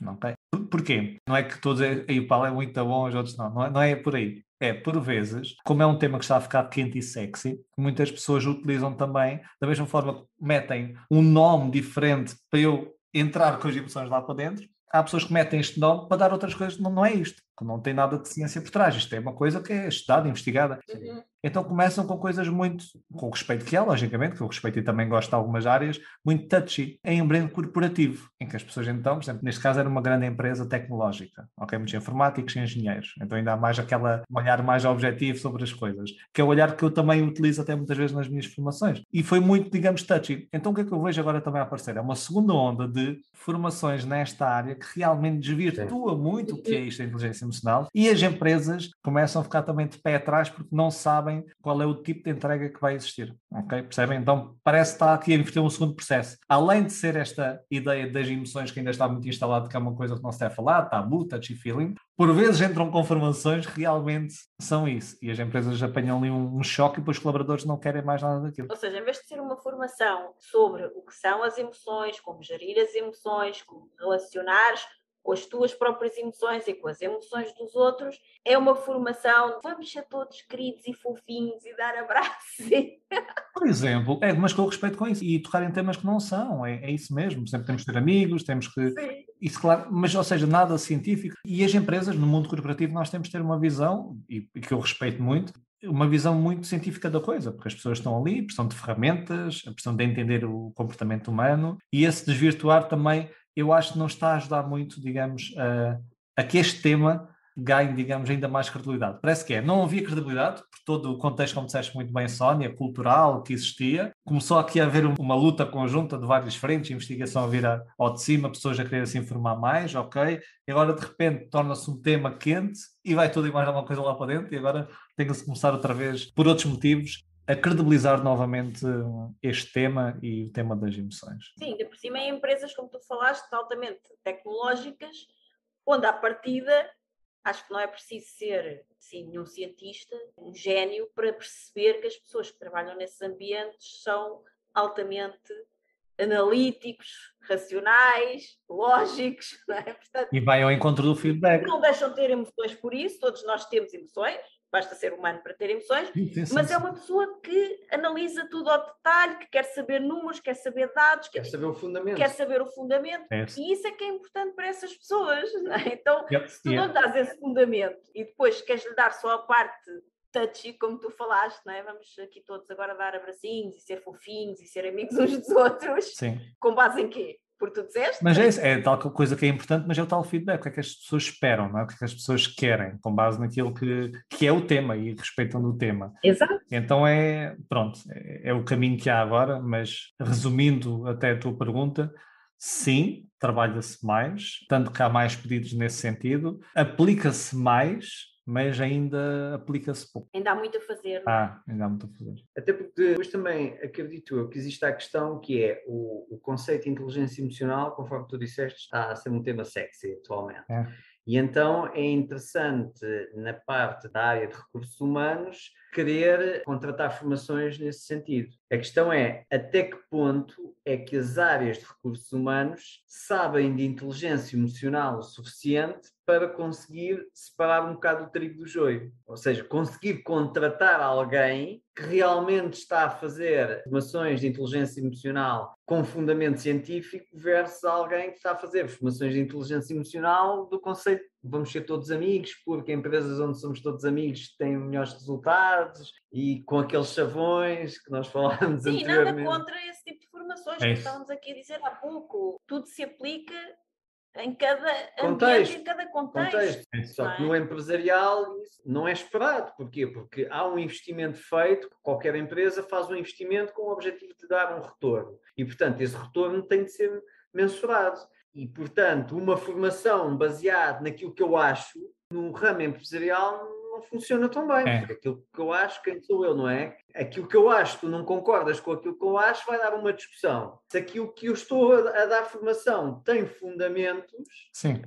Okay? Porquê? Não é que todos aí o Paulo é muito bom, os outros não é por aí. É, por vezes, como é um tema que está a ficar quente e sexy, muitas pessoas utilizam também, da mesma forma que metem um nome diferente para eu entrar com as emoções lá para dentro, há pessoas que metem este nome para dar outras coisas, não é isto, que não tem nada de ciência por trás, isto é uma coisa que é estudada, investigada. Então começam com coisas muito, com o respeito que é, logicamente, que eu respeito e também gosto de algumas áreas, muito touchy, em ambiente corporativo, em que as pessoas então, por exemplo, neste caso era uma grande empresa tecnológica, ok, muitos informáticos e engenheiros, então ainda há mais um olhar mais objetivo sobre as coisas, que é o olhar que eu também utilizo até muitas vezes nas minhas formações, e foi muito, digamos, touchy. Então o que é que eu vejo agora também a aparecer? É uma segunda onda de formações nesta área que realmente desvirtua muito o que é isto da inteligência emocional, e as empresas começam a ficar também de pé atrás porque não sabem sabem qual é o tipo de entrega que vai existir, ok? Percebem? Então parece que está aqui a inverter um segundo processo. Além de ser esta ideia das emoções que ainda está muito instalada, que é uma coisa que não se deve falar, tabu, touchy feeling, por vezes entram com formações que realmente são isso. E as empresas apanham ali um choque e depois os colaboradores não querem mais nada daquilo. Ou seja, em vez de ser uma formação sobre o que são as emoções, como gerir as emoções, como relacionares com as tuas próprias emoções e com as emoções dos outros, é uma formação, vamos ser todos queridos e fofinhos e dar abraços. Por exemplo, mas com respeito com isso, e tocar em temas que não são, é isso mesmo, sempre temos que ter amigos, temos que... Sim. Isso, claro, mas, ou seja, nada científico. E as empresas, no mundo corporativo, nós temos que ter uma visão, e que eu respeito muito, uma visão muito científica da coisa, porque as pessoas estão ali, precisam de ferramentas, precisam de entender o comportamento humano, e esse desvirtuar também, eu acho que não está a ajudar muito, digamos, a que este tema ganhe, digamos, ainda mais credibilidade. Parece que não havia credibilidade, por todo o contexto, como disseste muito bem, Sónia, cultural que existia. Começou aqui a haver uma luta conjunta de várias frentes, investigação a vir ao de cima, pessoas a querer se informar mais, ok? E agora, de repente, torna-se um tema quente e vai tudo e mais alguma coisa lá para dentro e agora tem que se começar outra vez, por outros motivos, a credibilizar novamente este tema e o tema das emoções. Sim, ainda por cima em empresas, como tu falaste, altamente tecnológicas, onde à partida acho que não é preciso ser assim, nenhum cientista, um gênio, para perceber que as pessoas que trabalham nesses ambientes são altamente analíticos, racionais, lógicos, não é? Portanto, e vai ao encontro do feedback. Não deixam de ter emoções por isso, todos nós temos emoções, basta ser humano para ter emoções, mas é uma pessoa que analisa tudo ao detalhe, que quer saber números, quer saber dados, quer saber o fundamento. E isso é que é importante para essas pessoas, não é? Então, se tu não dás esse fundamento e depois queres lhe dar só a parte touchy, como tu falaste, não é? Vamos aqui todos agora dar abracinhos e ser fofinhos e ser amigos uns dos outros. Sim. Com base em quê? Porque tu disseste? Mas é tal coisa que é importante, mas é o tal feedback, o que é que as pessoas esperam, não é? O que é que as pessoas querem, com base naquilo que é o tema e respeitam do tema. Exato. Então pronto, é o caminho que há agora, mas resumindo até a tua pergunta, sim, trabalha-se mais, tanto que há mais pedidos nesse sentido, aplica-se mais, mas ainda aplica-se pouco. Ainda há muito a fazer. Ainda há muito a fazer. Até porque depois também acredito eu que existe a questão que é o conceito de inteligência emocional, conforme tu disseste, está a ser um tema sexy atualmente. E então é interessante, na parte da área de recursos humanos, querer contratar formações nesse sentido. A questão é até que ponto é que as áreas de recursos humanos sabem de inteligência emocional o suficiente para conseguir separar um bocado o trigo do joio. Ou seja, conseguir contratar alguém que realmente está a fazer formações de inteligência emocional com fundamento científico versus alguém que está a fazer formações de inteligência emocional do conceito de vamos ser todos amigos, porque empresas onde somos todos amigos têm melhores resultados e com aqueles chavões que nós falávamos anteriormente. Sim, nada contra esse tipo de formações que estávamos aqui a dizer há pouco. Tudo se aplica em cada ambiente, em cada contexto. Só que no empresarial isso não é esperado. Porquê? Porque há um investimento feito, qualquer empresa faz um investimento com o objetivo de dar um retorno. E, portanto, esse retorno tem de ser mensurado. E, portanto, uma formação baseada naquilo que eu acho, no ramo empresarial, não funciona tão bem. Porque aquilo que eu acho, quem sou eu, não é? Aquilo que eu acho, tu não concordas com aquilo que eu acho, vai dar uma discussão. Se aquilo que eu estou a dar formação tem fundamentos... Sim.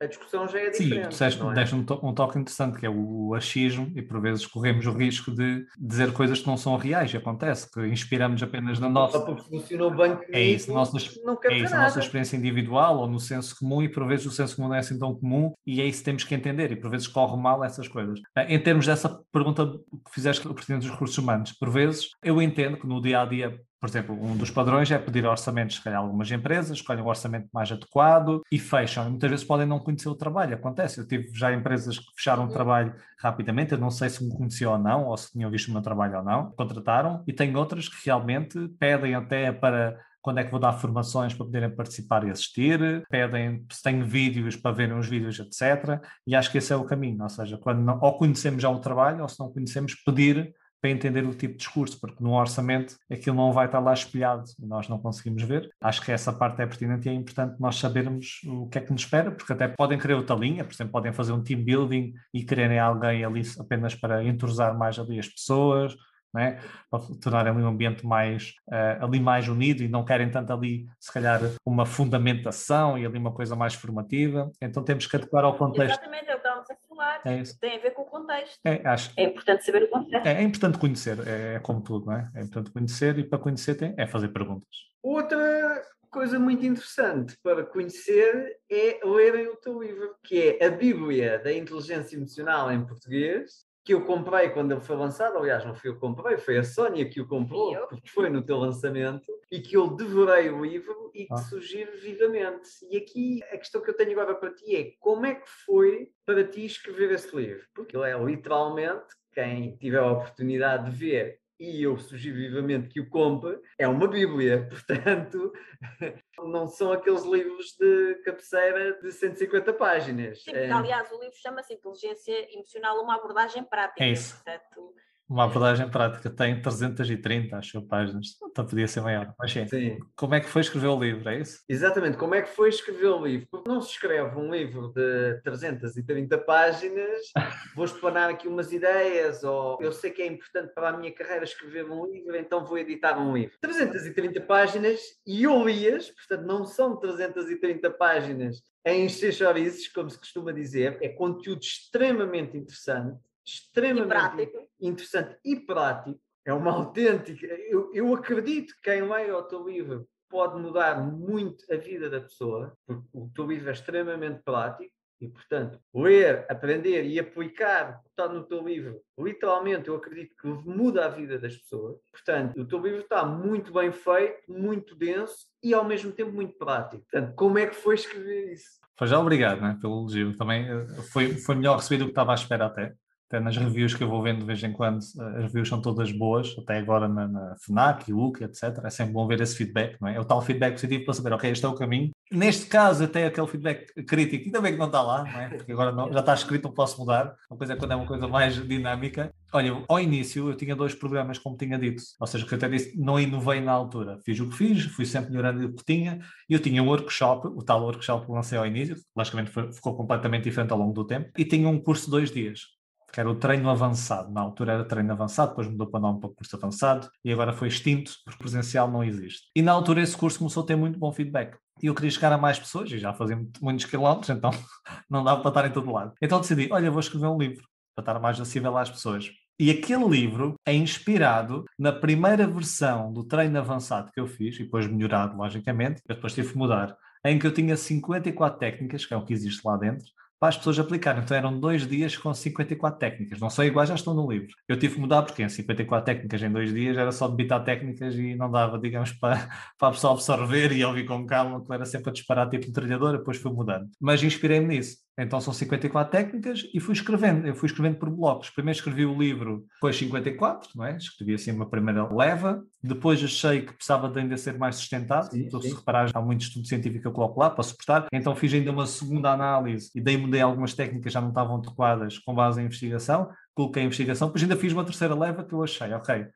A discussão já é diferente. Sim, tu deste um toque interessante, que é o achismo, e por vezes corremos o risco de dizer coisas que não são reais, e acontece, que inspiramos apenas na nossa... Só porque funcionou bem comigo, não quer dizer nada. A nossa experiência individual, ou no senso comum, e por vezes o senso comum não é assim tão comum, e é isso que temos que entender, e por vezes corre mal essas coisas. Em termos dessa pergunta que fizeste pertinente dos recursos humanos, por vezes eu entendo que no dia-a-dia, por exemplo, um dos padrões é pedir orçamentos, se calhar algumas empresas escolhem o orçamento mais adequado e fecham. E muitas vezes podem não conhecer o trabalho. Acontece. Eu tive já empresas que fecharam o trabalho rapidamente. Eu não sei se me conheciam ou não, ou se tinham visto o meu trabalho ou não. Contrataram. E tem outras que realmente pedem até para quando é que vou dar formações para poderem participar e assistir. Pedem se tenho vídeos para verem os vídeos, etc. E acho que esse é o caminho. Ou seja, quando ou conhecemos já o trabalho ou se não conhecemos, pedir para entender o tipo de discurso, porque no orçamento aquilo não vai estar lá espelhado e nós não conseguimos ver. Acho que essa parte é pertinente e é importante nós sabermos o que é que nos espera, porque até podem querer outra linha, por exemplo, podem fazer um team building e quererem alguém ali apenas para entrosar mais ali as pessoas, né? Para tornar ali um ambiente mais, ali mais unido e não querem tanto ali, se calhar, uma fundamentação e ali uma coisa mais formativa. Então temos que adequar ao contexto. Exatamente, é o que estávamos a falar. É isso. Tem a ver com o contexto. Acho. É importante saber o contexto. É importante conhecer, é como tudo, não é? É importante conhecer e para conhecer é fazer perguntas. Outra coisa muito interessante para conhecer é lerem o teu livro, que é a Bíblia da Inteligência Emocional em Português, que eu comprei quando ele foi lançado. Aliás, não fui eu que comprei, foi a Sónia que o comprou, porque foi no teu lançamento, e que eu devorei o livro e que sugiro vivamente. E aqui a questão que eu tenho agora para ti é: como é que foi para ti escrever esse livro? Porque ele é literalmente, quem tiver a oportunidade de ver, e eu sugiro vivamente que o compre, é uma Bíblia. Portanto, não são aqueles livros de cabeceira de 150 páginas. Sim, porque, aliás, o livro chama-se Inteligência Emocional, uma abordagem prática. É isso. Portanto, uma abordagem prática, tem 330, acho, páginas. Então podia ser maior. Mas sim. Como é que foi escrever o livro, é isso? Exatamente, como é que foi escrever o livro? Porque não se escreve um livro de 330 páginas, vou explanar aqui umas ideias, ou eu sei que é importante para a minha carreira escrever um livro, então vou editar um livro. 330 páginas e eu li-as, portanto não são 330 páginas em encher chouriços, como se costuma dizer, é conteúdo extremamente interessante, extremamente interessante e prático. É uma autêntica... Eu acredito que quem leia o teu livro pode mudar muito a vida da pessoa, porque o teu livro é extremamente prático e, portanto, ler, aprender e aplicar o que está no teu livro, literalmente, eu acredito que muda a vida das pessoas. Portanto, o teu livro está muito bem feito, muito denso e, ao mesmo tempo, muito prático. Portanto, como é que foi escrever isso? Foi já obrigado, né, pelo elogio. Também foi melhor recebido do que estava à espera até nas reviews que eu vou vendo de vez em quando, as reviews são todas boas, até agora na FNAC, UC, etc. É sempre bom ver esse feedback, não é? É o tal feedback positivo para saber, ok, este é o caminho. Neste caso, até aquele feedback crítico, ainda bem que não está lá, não é? Porque agora já está escrito, não posso mudar. Uma coisa é quando é uma coisa mais dinâmica. Olha, ao início eu tinha 2 programas, como tinha dito, ou seja, que eu até disse, não inovei na altura. Fiz o que fiz, fui sempre melhorando o que tinha, e eu tinha um workshop, o tal workshop que lancei ao início, logicamente ficou completamente diferente ao longo do tempo, e tinha um curso de 2 dias. Que era o treino avançado. Na altura era treino avançado, depois mudou para nome para curso avançado e agora foi extinto porque presencial não existe. E na altura esse curso começou a ter muito bom feedback. E eu queria chegar a mais pessoas e já fazia muitos quilómetros, então não dava para estar em todo lado. Então decidi, olha, vou escrever um livro para estar mais acessível às pessoas. E aquele livro é inspirado na primeira versão do treino avançado que eu fiz, e depois melhorado, logicamente, eu depois tive que mudar, em que eu tinha 54 técnicas, que é o que existe lá dentro, para as pessoas aplicarem. Então eram 2 dias com 54 técnicas. Não são iguais, já estão no livro. Eu tive que mudar porque em 54 técnicas em 2 dias era só debitar técnicas e não dava, digamos, para a pessoa absorver e ouvir com calma, que era sempre a disparar tipo de treinador, depois fui mudando. Mas inspirei-me nisso. Então são 54 técnicas e fui escrevendo. Eu fui escrevendo por blocos. Primeiro escrevi o livro, depois 54, não é? Escrevi assim uma primeira leva. Depois achei que precisava de ainda ser mais sustentado. Então, se reparares, há muito estudo científico que eu coloco lá para suportar. Então fiz ainda uma segunda análise e daí mudei algumas técnicas que já não estavam adequadas com base em investigação. Coloquei a investigação. Depois ainda fiz uma terceira leva que eu achei, ok,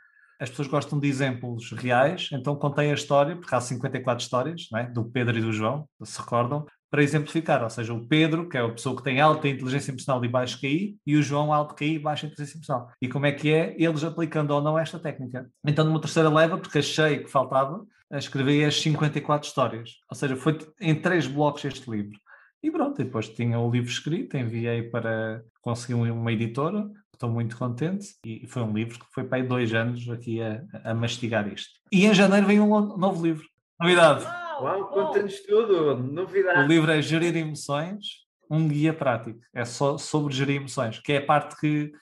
as pessoas gostam de exemplos reais, então contei a história, porque há 54 histórias, não é? Do Pedro e do João, se recordam, para exemplificar, ou seja, o Pedro, que é a pessoa que tem alta inteligência emocional e baixo QI, e o João alto QI e baixa inteligência emocional. E como é que é eles aplicando ou não esta técnica. Então, numa terceira leva, porque achei que faltava, escrevi as 54 histórias. Ou seja, foi em 3 blocos este livro. E pronto, depois tinha o livro escrito, enviei para conseguir uma editora, estou muito contente, e foi um livro que foi para aí 2 anos aqui a mastigar isto. E em janeiro vem um novo livro. Novidade! Uau, conta-nos tudo, novidade. O livro é Gerir Emoções, um guia prático. É só sobre gerir emoções, que é a parte que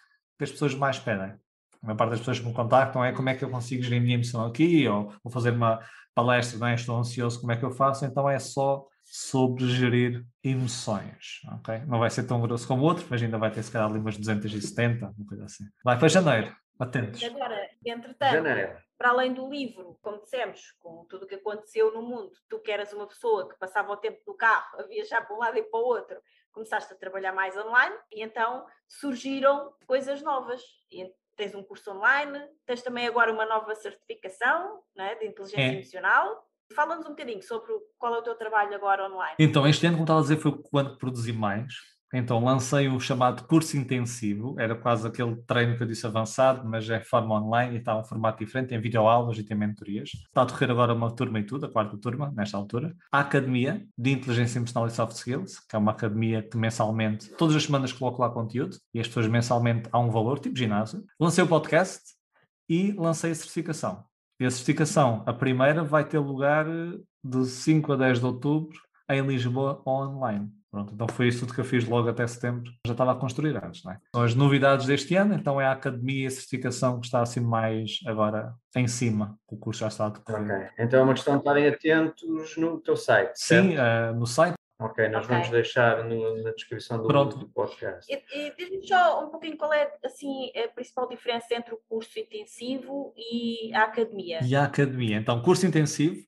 as pessoas mais pedem. A maior parte das pessoas que me contactam é como é que eu consigo gerir a minha emoção aqui, ou vou fazer uma palestra, não é? Estou ansioso, como é que eu faço? Então é só sobre gerir emoções, ok? Não vai ser tão grosso como o outro, mas ainda vai ter se calhar ali umas 270, uma coisa assim. Vai para janeiro, atentos. Agora, entretanto, para além do livro, como dissemos, com tudo o que aconteceu no mundo, tu que eras uma pessoa que passava o tempo no carro a viajar para um lado e para o outro, começaste a trabalhar mais online e então surgiram coisas novas. E tens um curso online, tens também agora uma nova certificação, né, de inteligência emocional. Fala-nos um bocadinho sobre qual é o teu trabalho agora online. Então, este ano, como estava a dizer, foi o ano que produzi mais. Então, lancei o chamado curso intensivo, era quase aquele treino que eu disse avançado, mas é forma online e está um formato diferente, tem videoaulas e tem mentorias. Está a decorrer agora uma turma e tudo, a quarta turma, nesta altura. A Academia de Inteligência Emocional e Soft Skills, que é uma academia que mensalmente, todas as semanas coloco lá conteúdo, e as pessoas mensalmente há um valor, tipo ginásio. Lancei o podcast e lancei a certificação. E a certificação, a primeira, vai ter lugar de 5 a 10 de outubro em Lisboa online. Pronto, então foi isso tudo que eu fiz logo até setembro. Já estava a construir antes, não é? São as novidades deste ano, então é a academia e a certificação que está assim mais agora em cima. O curso já está a decorrer. Ok, então é uma questão de estarem atentos no teu site, Sim, certo? no site. Ok, nós vamos deixar na descrição do podcast. E diz-me só um pouquinho qual é assim, a principal diferença entre o curso intensivo e a academia. E a academia. Então, curso intensivo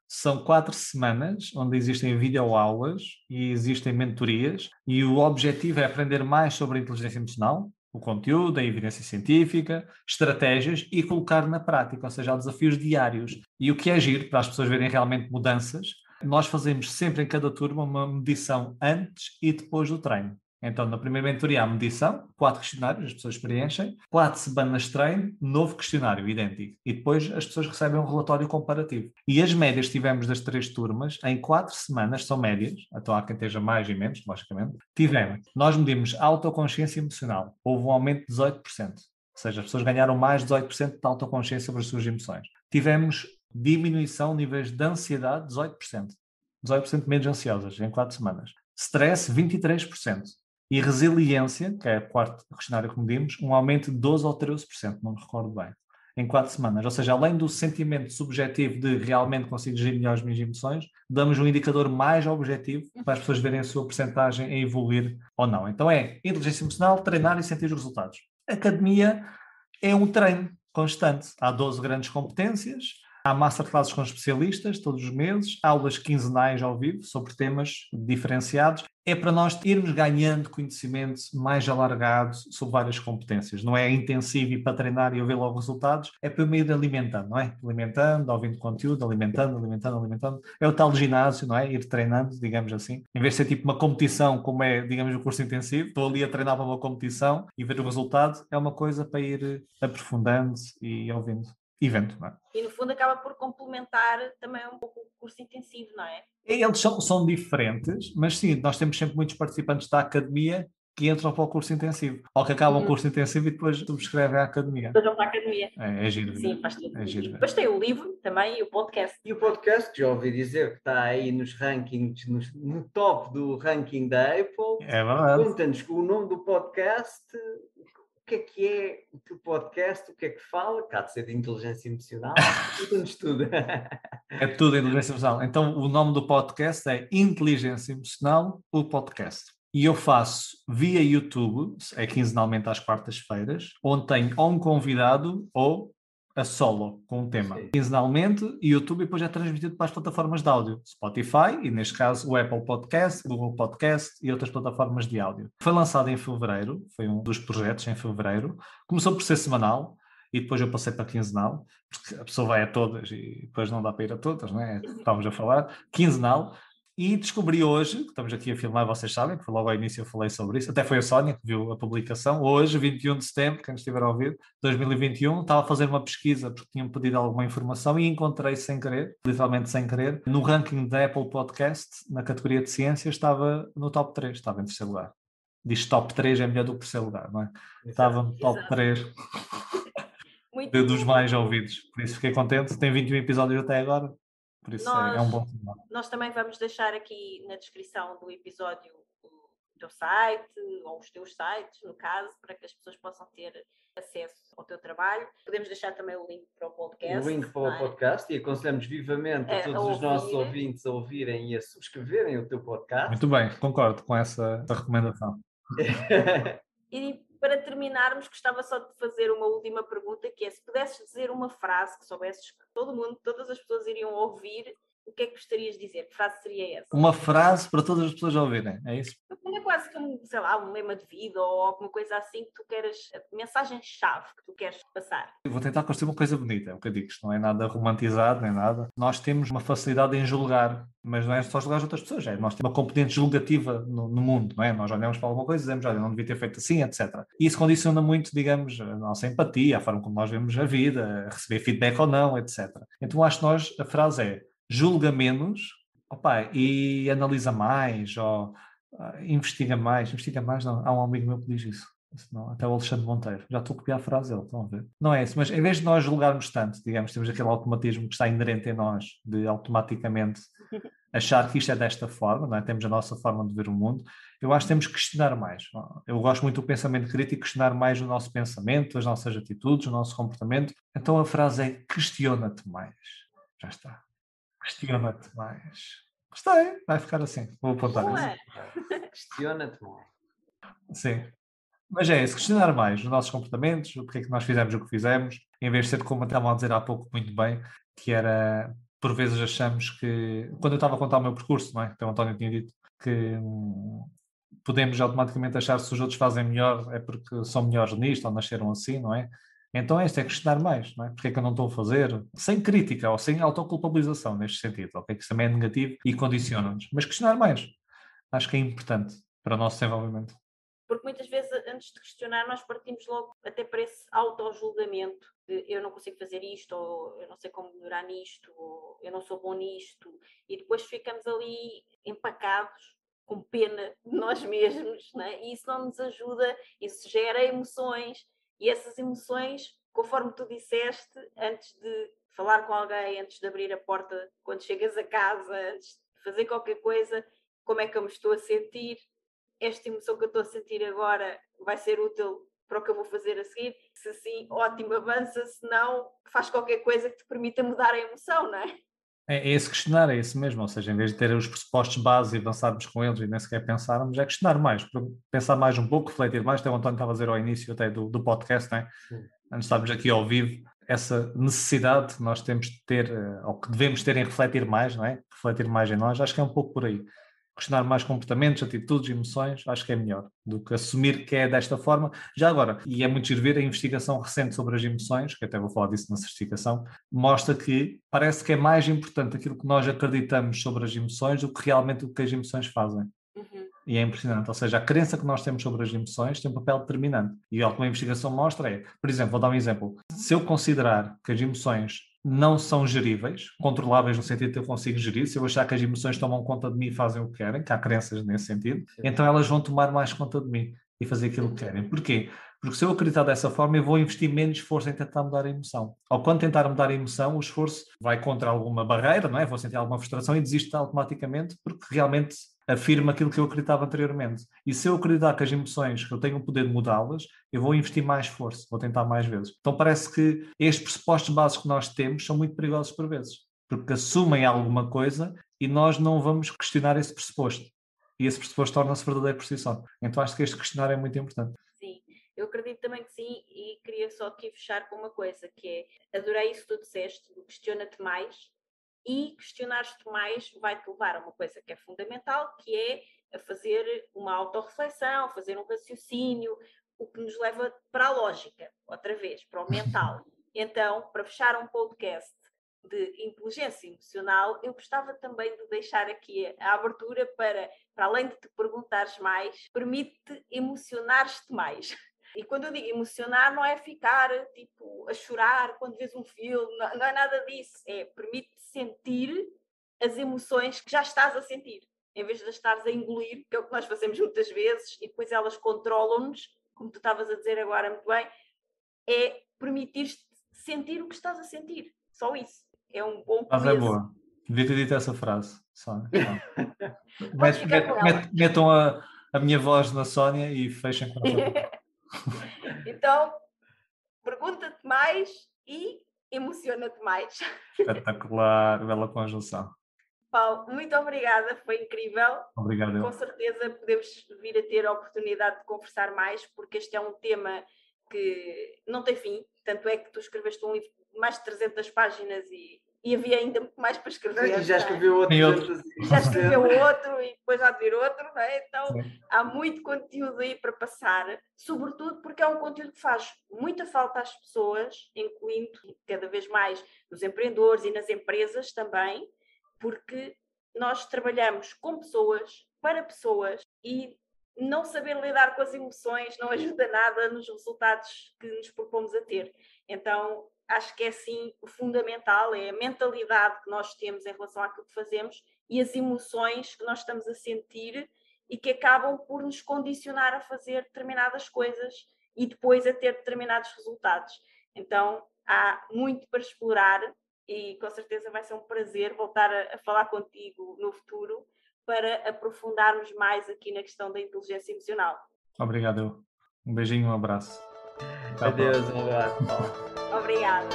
são 4 semanas onde existem videoaulas e existem mentorias e o objetivo é aprender mais sobre a inteligência emocional, o conteúdo, a evidência científica, estratégias e colocar na prática, ou seja, há desafios diários. E o que é giro para as pessoas verem realmente mudanças, nós fazemos sempre em cada turma uma medição antes e depois do treino. Então, na primeira mentoria há medição, 4 questionários, as pessoas preenchem, 4 semanas de treino, novo questionário, idêntico. E depois as pessoas recebem um relatório comparativo. E as médias que tivemos das 3 turmas, em 4 semanas, são médias, então há quem esteja mais e menos, logicamente, tivemos. Nós medimos autoconsciência emocional, houve um aumento de 18%. Ou seja, as pessoas ganharam mais de 18% de autoconsciência sobre as suas emoções. Tivemos diminuição de níveis de ansiedade, 18%. 18% menos ansiosas em 4 semanas. Stress, 23%. E resiliência, que é o quarto questionário que medimos, um aumento de 12% ou 13%, não me recordo bem, em 4 semanas. Ou seja, além do sentimento subjetivo de realmente consigo gerir melhor as minhas emoções, damos um indicador mais objetivo para as pessoas verem a sua percentagem a evoluir ou não. Então é inteligência emocional, treinar e sentir os resultados. A academia é um treino constante. Há 12 grandes competências, há masterclasses com especialistas todos os meses, aulas quinzenais ao vivo sobre temas diferenciados. É para nós irmos ganhando conhecimento mais alargado sobre várias competências. Não é intensivo e para treinar e eu ver logo resultados, é para eu me ir alimentando, não é? Alimentando, ouvindo conteúdo, alimentando. É o tal ginásio, não é? Ir treinando, digamos assim. Em vez de ser tipo uma competição, como é, digamos, o curso intensivo, estou ali a treinar para uma competição e ver o resultado, é uma coisa para ir aprofundando e ouvindo. Evento, não é? E no fundo acaba por complementar também um pouco o curso intensivo, não é? Eles são diferentes, mas sim, nós temos sempre muitos participantes da academia que entram para o curso intensivo, ou que acabam o curso intensivo e depois subscrevem a academia. Depois vão para a academia. É giro. Sim, faz tudo. É giro. Depois tem o livro também e o podcast. E o podcast, que já ouvi dizer que está aí nos rankings, no top do ranking da Apple. É verdade. Conta-nos o nome do podcast, o que é o podcast, o que é que fala, cá de ser de inteligência emocional, conta-nos tudo. É tudo inteligência emocional. Então, o nome do podcast é Inteligência Emocional, o podcast. E eu faço via YouTube, é quinzenalmente às quartas-feiras, onde tenho ou um convidado ou a solo, com um tema. Sim. Quinzenalmente, YouTube depois é transmitido para as plataformas de áudio, Spotify, e neste caso o Apple Podcast, Google Podcast e outras plataformas de áudio. Foi lançado em fevereiro, foi um dos projetos em fevereiro. Começou por ser semanal, e depois eu passei para quinzenal, porque a pessoa vai a todas e depois não dá para ir a todas, não é? Estávamos a falar, quinzenal. E descobri hoje, que estamos aqui a filmar, vocês sabem, que foi logo ao início eu falei sobre isso, até foi a Sónia que viu a publicação, hoje, 21 de setembro, quem estiver a ouvir, 2021, estava a fazer uma pesquisa porque tinham pedido alguma informação e encontrei sem querer, literalmente sem querer, no ranking da Apple Podcast, na categoria de ciências, estava no top 3, estava em terceiro lugar. Diz top 3 é melhor do que terceiro lugar, não é? Exato. Estava no top 3 dos mais ouvidos, por isso fiquei contente, tem 21 episódios até agora. Por isso é um bom sinal. Nós também vamos deixar aqui na descrição do episódio o teu site, ou os teus sites, no caso, para que as pessoas possam ter acesso ao teu trabalho. Podemos deixar também o link para o podcast. O link para o podcast e aconselhamos vivamente a todos os nossos ouvintes a ouvirem e a subscreverem o teu podcast. Muito bem, concordo com essa recomendação. E para terminarmos, gostava só de fazer uma última pergunta, que é se pudesses dizer uma frase que soubesses que todo mundo, todas as pessoas iriam ouvir o que é que gostarias de dizer? Que frase seria essa? Uma frase para todas as pessoas ouvirem, é isso? É quase como, sei lá, um lema de vida ou alguma coisa assim que tu queres, mensagem-chave que tu queres passar. Eu vou tentar construir uma coisa bonita, é o que eu digo, isto não é nada romantizado nem nada. Nós temos uma facilidade em julgar, mas não é só julgar as outras pessoas, nós temos uma componente julgativa no mundo, não é? Nós olhamos para alguma coisa e dizemos, olha, não devia ter feito assim, etc. E isso condiciona muito, digamos, a nossa empatia, a forma como nós vemos a vida, a receber feedback ou não, etc. Então acho que a frase é, julga menos, opa, e analisa mais, ou investiga mais, não, há um amigo meu que diz isso. Não, até o Alexandre Monteiro, já estou a copiar a frase dele, estão a ver? Não é isso, mas em vez de nós julgarmos tanto, digamos, temos aquele automatismo que está inerente em nós, de automaticamente achar que isto é desta forma, não é? Temos a nossa forma de ver o mundo, eu acho que temos que questionar mais. Eu gosto muito do pensamento crítico, questionar mais o nosso pensamento, as nossas atitudes, o nosso comportamento. Então a frase é, questiona-te mais. Já está. Questiona-te mais. Gostei, vai ficar assim, vou apontar isso. Questiona-te mais. Sim. Mas é isso, questionar mais os nossos comportamentos, o porquê é que nós fizemos o que fizemos, em vez de ser como estavam a dizer há pouco muito bem, que era, por vezes achamos que, quando eu estava a contar o meu percurso, não é? Então o António tinha dito que podemos automaticamente achar que se os outros fazem melhor é porque são melhores nisto ou nasceram assim, não é? Então este é questionar mais, não é? Porque é que eu não estou a fazer? Sem crítica ou sem autoculpabilização neste sentido, ok? Que isso também é negativo e condiciona-nos. Mas questionar mais, acho que é importante para o nosso desenvolvimento. Porque muitas vezes, antes de questionar, nós partimos logo até para esse auto-julgamento de eu não consigo fazer isto, ou eu não sei como melhorar nisto, ou eu não sou bom nisto, e depois ficamos ali empacados, com pena de nós mesmos, né? E isso não nos ajuda, isso gera emoções, e essas emoções, conforme tu disseste, antes de falar com alguém, antes de abrir a porta, quando chegas a casa, antes de fazer qualquer coisa, como é que eu me estou a sentir? Esta emoção que eu estou a sentir agora vai ser útil para o que eu vou fazer a seguir? Se sim, ótimo, avança, se não, faz qualquer coisa que te permita mudar a emoção, não é? É esse questionar, é esse mesmo, ou seja, em vez de ter os pressupostos base e avançarmos com eles e nem sequer pensarmos, é questionar mais, pensar mais um pouco, refletir mais, até o António estava a dizer ao início até do podcast, né? Antes de estarmos aqui ao vivo, essa necessidade que nós temos de ter, ou que devemos ter em refletir mais, não é? Refletir mais em nós, acho que é um pouco por aí. Questionar mais comportamentos, atitudes, emoções, acho que é melhor do que assumir que é desta forma. Já agora, e é muito giro ver a investigação recente sobre as emoções, que até vou falar disso na certificação, mostra que parece que é mais importante aquilo que nós acreditamos sobre as emoções do que realmente o que as emoções fazem. E é impressionante, ou seja, a crença que nós temos sobre as emoções tem um papel determinante. E o que uma investigação mostra é, por exemplo, vou dar um exemplo, se eu considerar que as emoções não são geríveis, controláveis no sentido de que eu consigo gerir, se eu achar que as emoções tomam conta de mim e fazem o que querem, que há crenças nesse sentido, então elas vão tomar mais conta de mim e fazer aquilo que querem. Porquê? Porque se eu acreditar dessa forma, eu vou investir menos esforço em tentar mudar a emoção. Ou quando tentar mudar a emoção, o esforço vai contra alguma barreira, não é? Vou sentir alguma frustração e desisto automaticamente, porque realmente afirma aquilo que eu acreditava anteriormente. E se eu acreditar que as emoções, que eu tenho o poder de mudá-las, eu vou investir mais esforço, vou tentar mais vezes. Então parece que estes pressupostos básicos que nós temos são muito perigosos por vezes, porque assumem alguma coisa e nós não vamos questionar esse pressuposto. E esse pressuposto torna-se verdadeiro por si só. Então acho que este questionar é muito importante. Sim, eu acredito também que sim, e queria só aqui fechar com uma coisa, que é, adorei isso que tu disseste, questiona-te mais, e questionar-te mais vai-te levar a uma coisa que é fundamental, que é a fazer uma autorreflexão, fazer um raciocínio, o que nos leva para a lógica, outra vez, para o mental. Então, para fechar um podcast de inteligência emocional, eu gostava também de deixar aqui a abertura para além de te perguntares mais, permite-te emocionar-te mais. E quando eu digo emocionar, não é ficar tipo a chorar quando vês um filme, não é nada disso. É permite-te sentir as emoções que já estás a sentir, em vez de estares a engolir, que é o que nós fazemos muitas vezes, e depois elas controlam-nos, como tu estavas a dizer agora muito bem, é permitir-te sentir o que estás a sentir. Só isso. É um bom começo. Mas é boa. Devia ter dito essa frase. Metam a minha voz na Sónia e fechem com essa. Então, pergunta-te mais e emociona-te mais. Espetacular, bela conjunção. Paulo, muito obrigada, foi incrível. Obrigado. Com certeza podemos vir a ter a oportunidade de conversar mais, porque este é um tema que não tem fim, tanto é que tu escreveste um livro de mais de 300 páginas e e havia ainda muito mais para escrever. E já escreveu outro. Já escreveu outro e depois há de vir outro, não é? Então há muito conteúdo aí para passar, sobretudo porque é um conteúdo que faz muita falta às pessoas, incluindo cada vez mais nos empreendedores e nas empresas também, porque nós trabalhamos com pessoas, para pessoas, e não saber lidar com as emoções não ajuda nada nos resultados que nos propomos a ter. Então, acho que é sim o fundamental, é a mentalidade que nós temos em relação àquilo que fazemos e as emoções que nós estamos a sentir e que acabam por nos condicionar a fazer determinadas coisas e depois a ter determinados resultados. Então, há muito para explorar e com certeza vai ser um prazer voltar a falar contigo no futuro para aprofundarmos mais aqui na questão da inteligência emocional. Obrigado. Um beijinho e um abraço. Adeus, um abraço. Obrigada.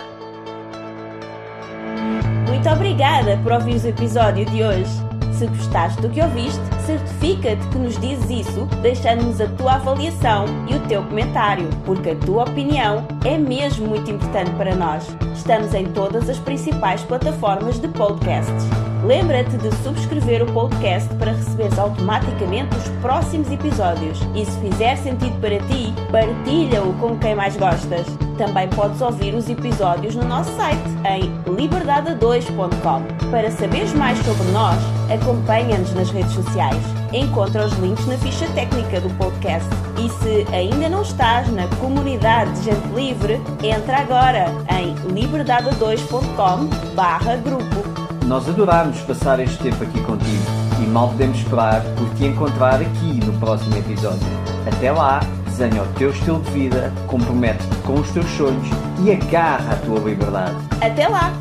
Muito obrigada por ouvir o episódio de hoje. Se gostaste do que ouviste, certifica-te que nos dizes isso deixando-nos a tua avaliação e o teu comentário, porque a tua opinião é mesmo muito importante para nós. Estamos em todas as principais plataformas de podcasts. Lembra-te de subscrever o podcast para receberes automaticamente os próximos episódios. E se fizer sentido para ti, partilha-o com quem mais gostas. Também podes ouvir os episódios no nosso site, em liberdade2.com. Para saberes mais sobre nós, acompanha-nos nas redes sociais. Encontra os links na ficha técnica do podcast. E se ainda não estás na comunidade de gente livre, entra agora em liberdade2.com/grupo. Nós adorámos passar este tempo aqui contigo e mal podemos esperar por te encontrar aqui no próximo episódio. Até lá, desenha o teu estilo de vida, compromete-te com os teus sonhos e agarra a tua liberdade. Até lá!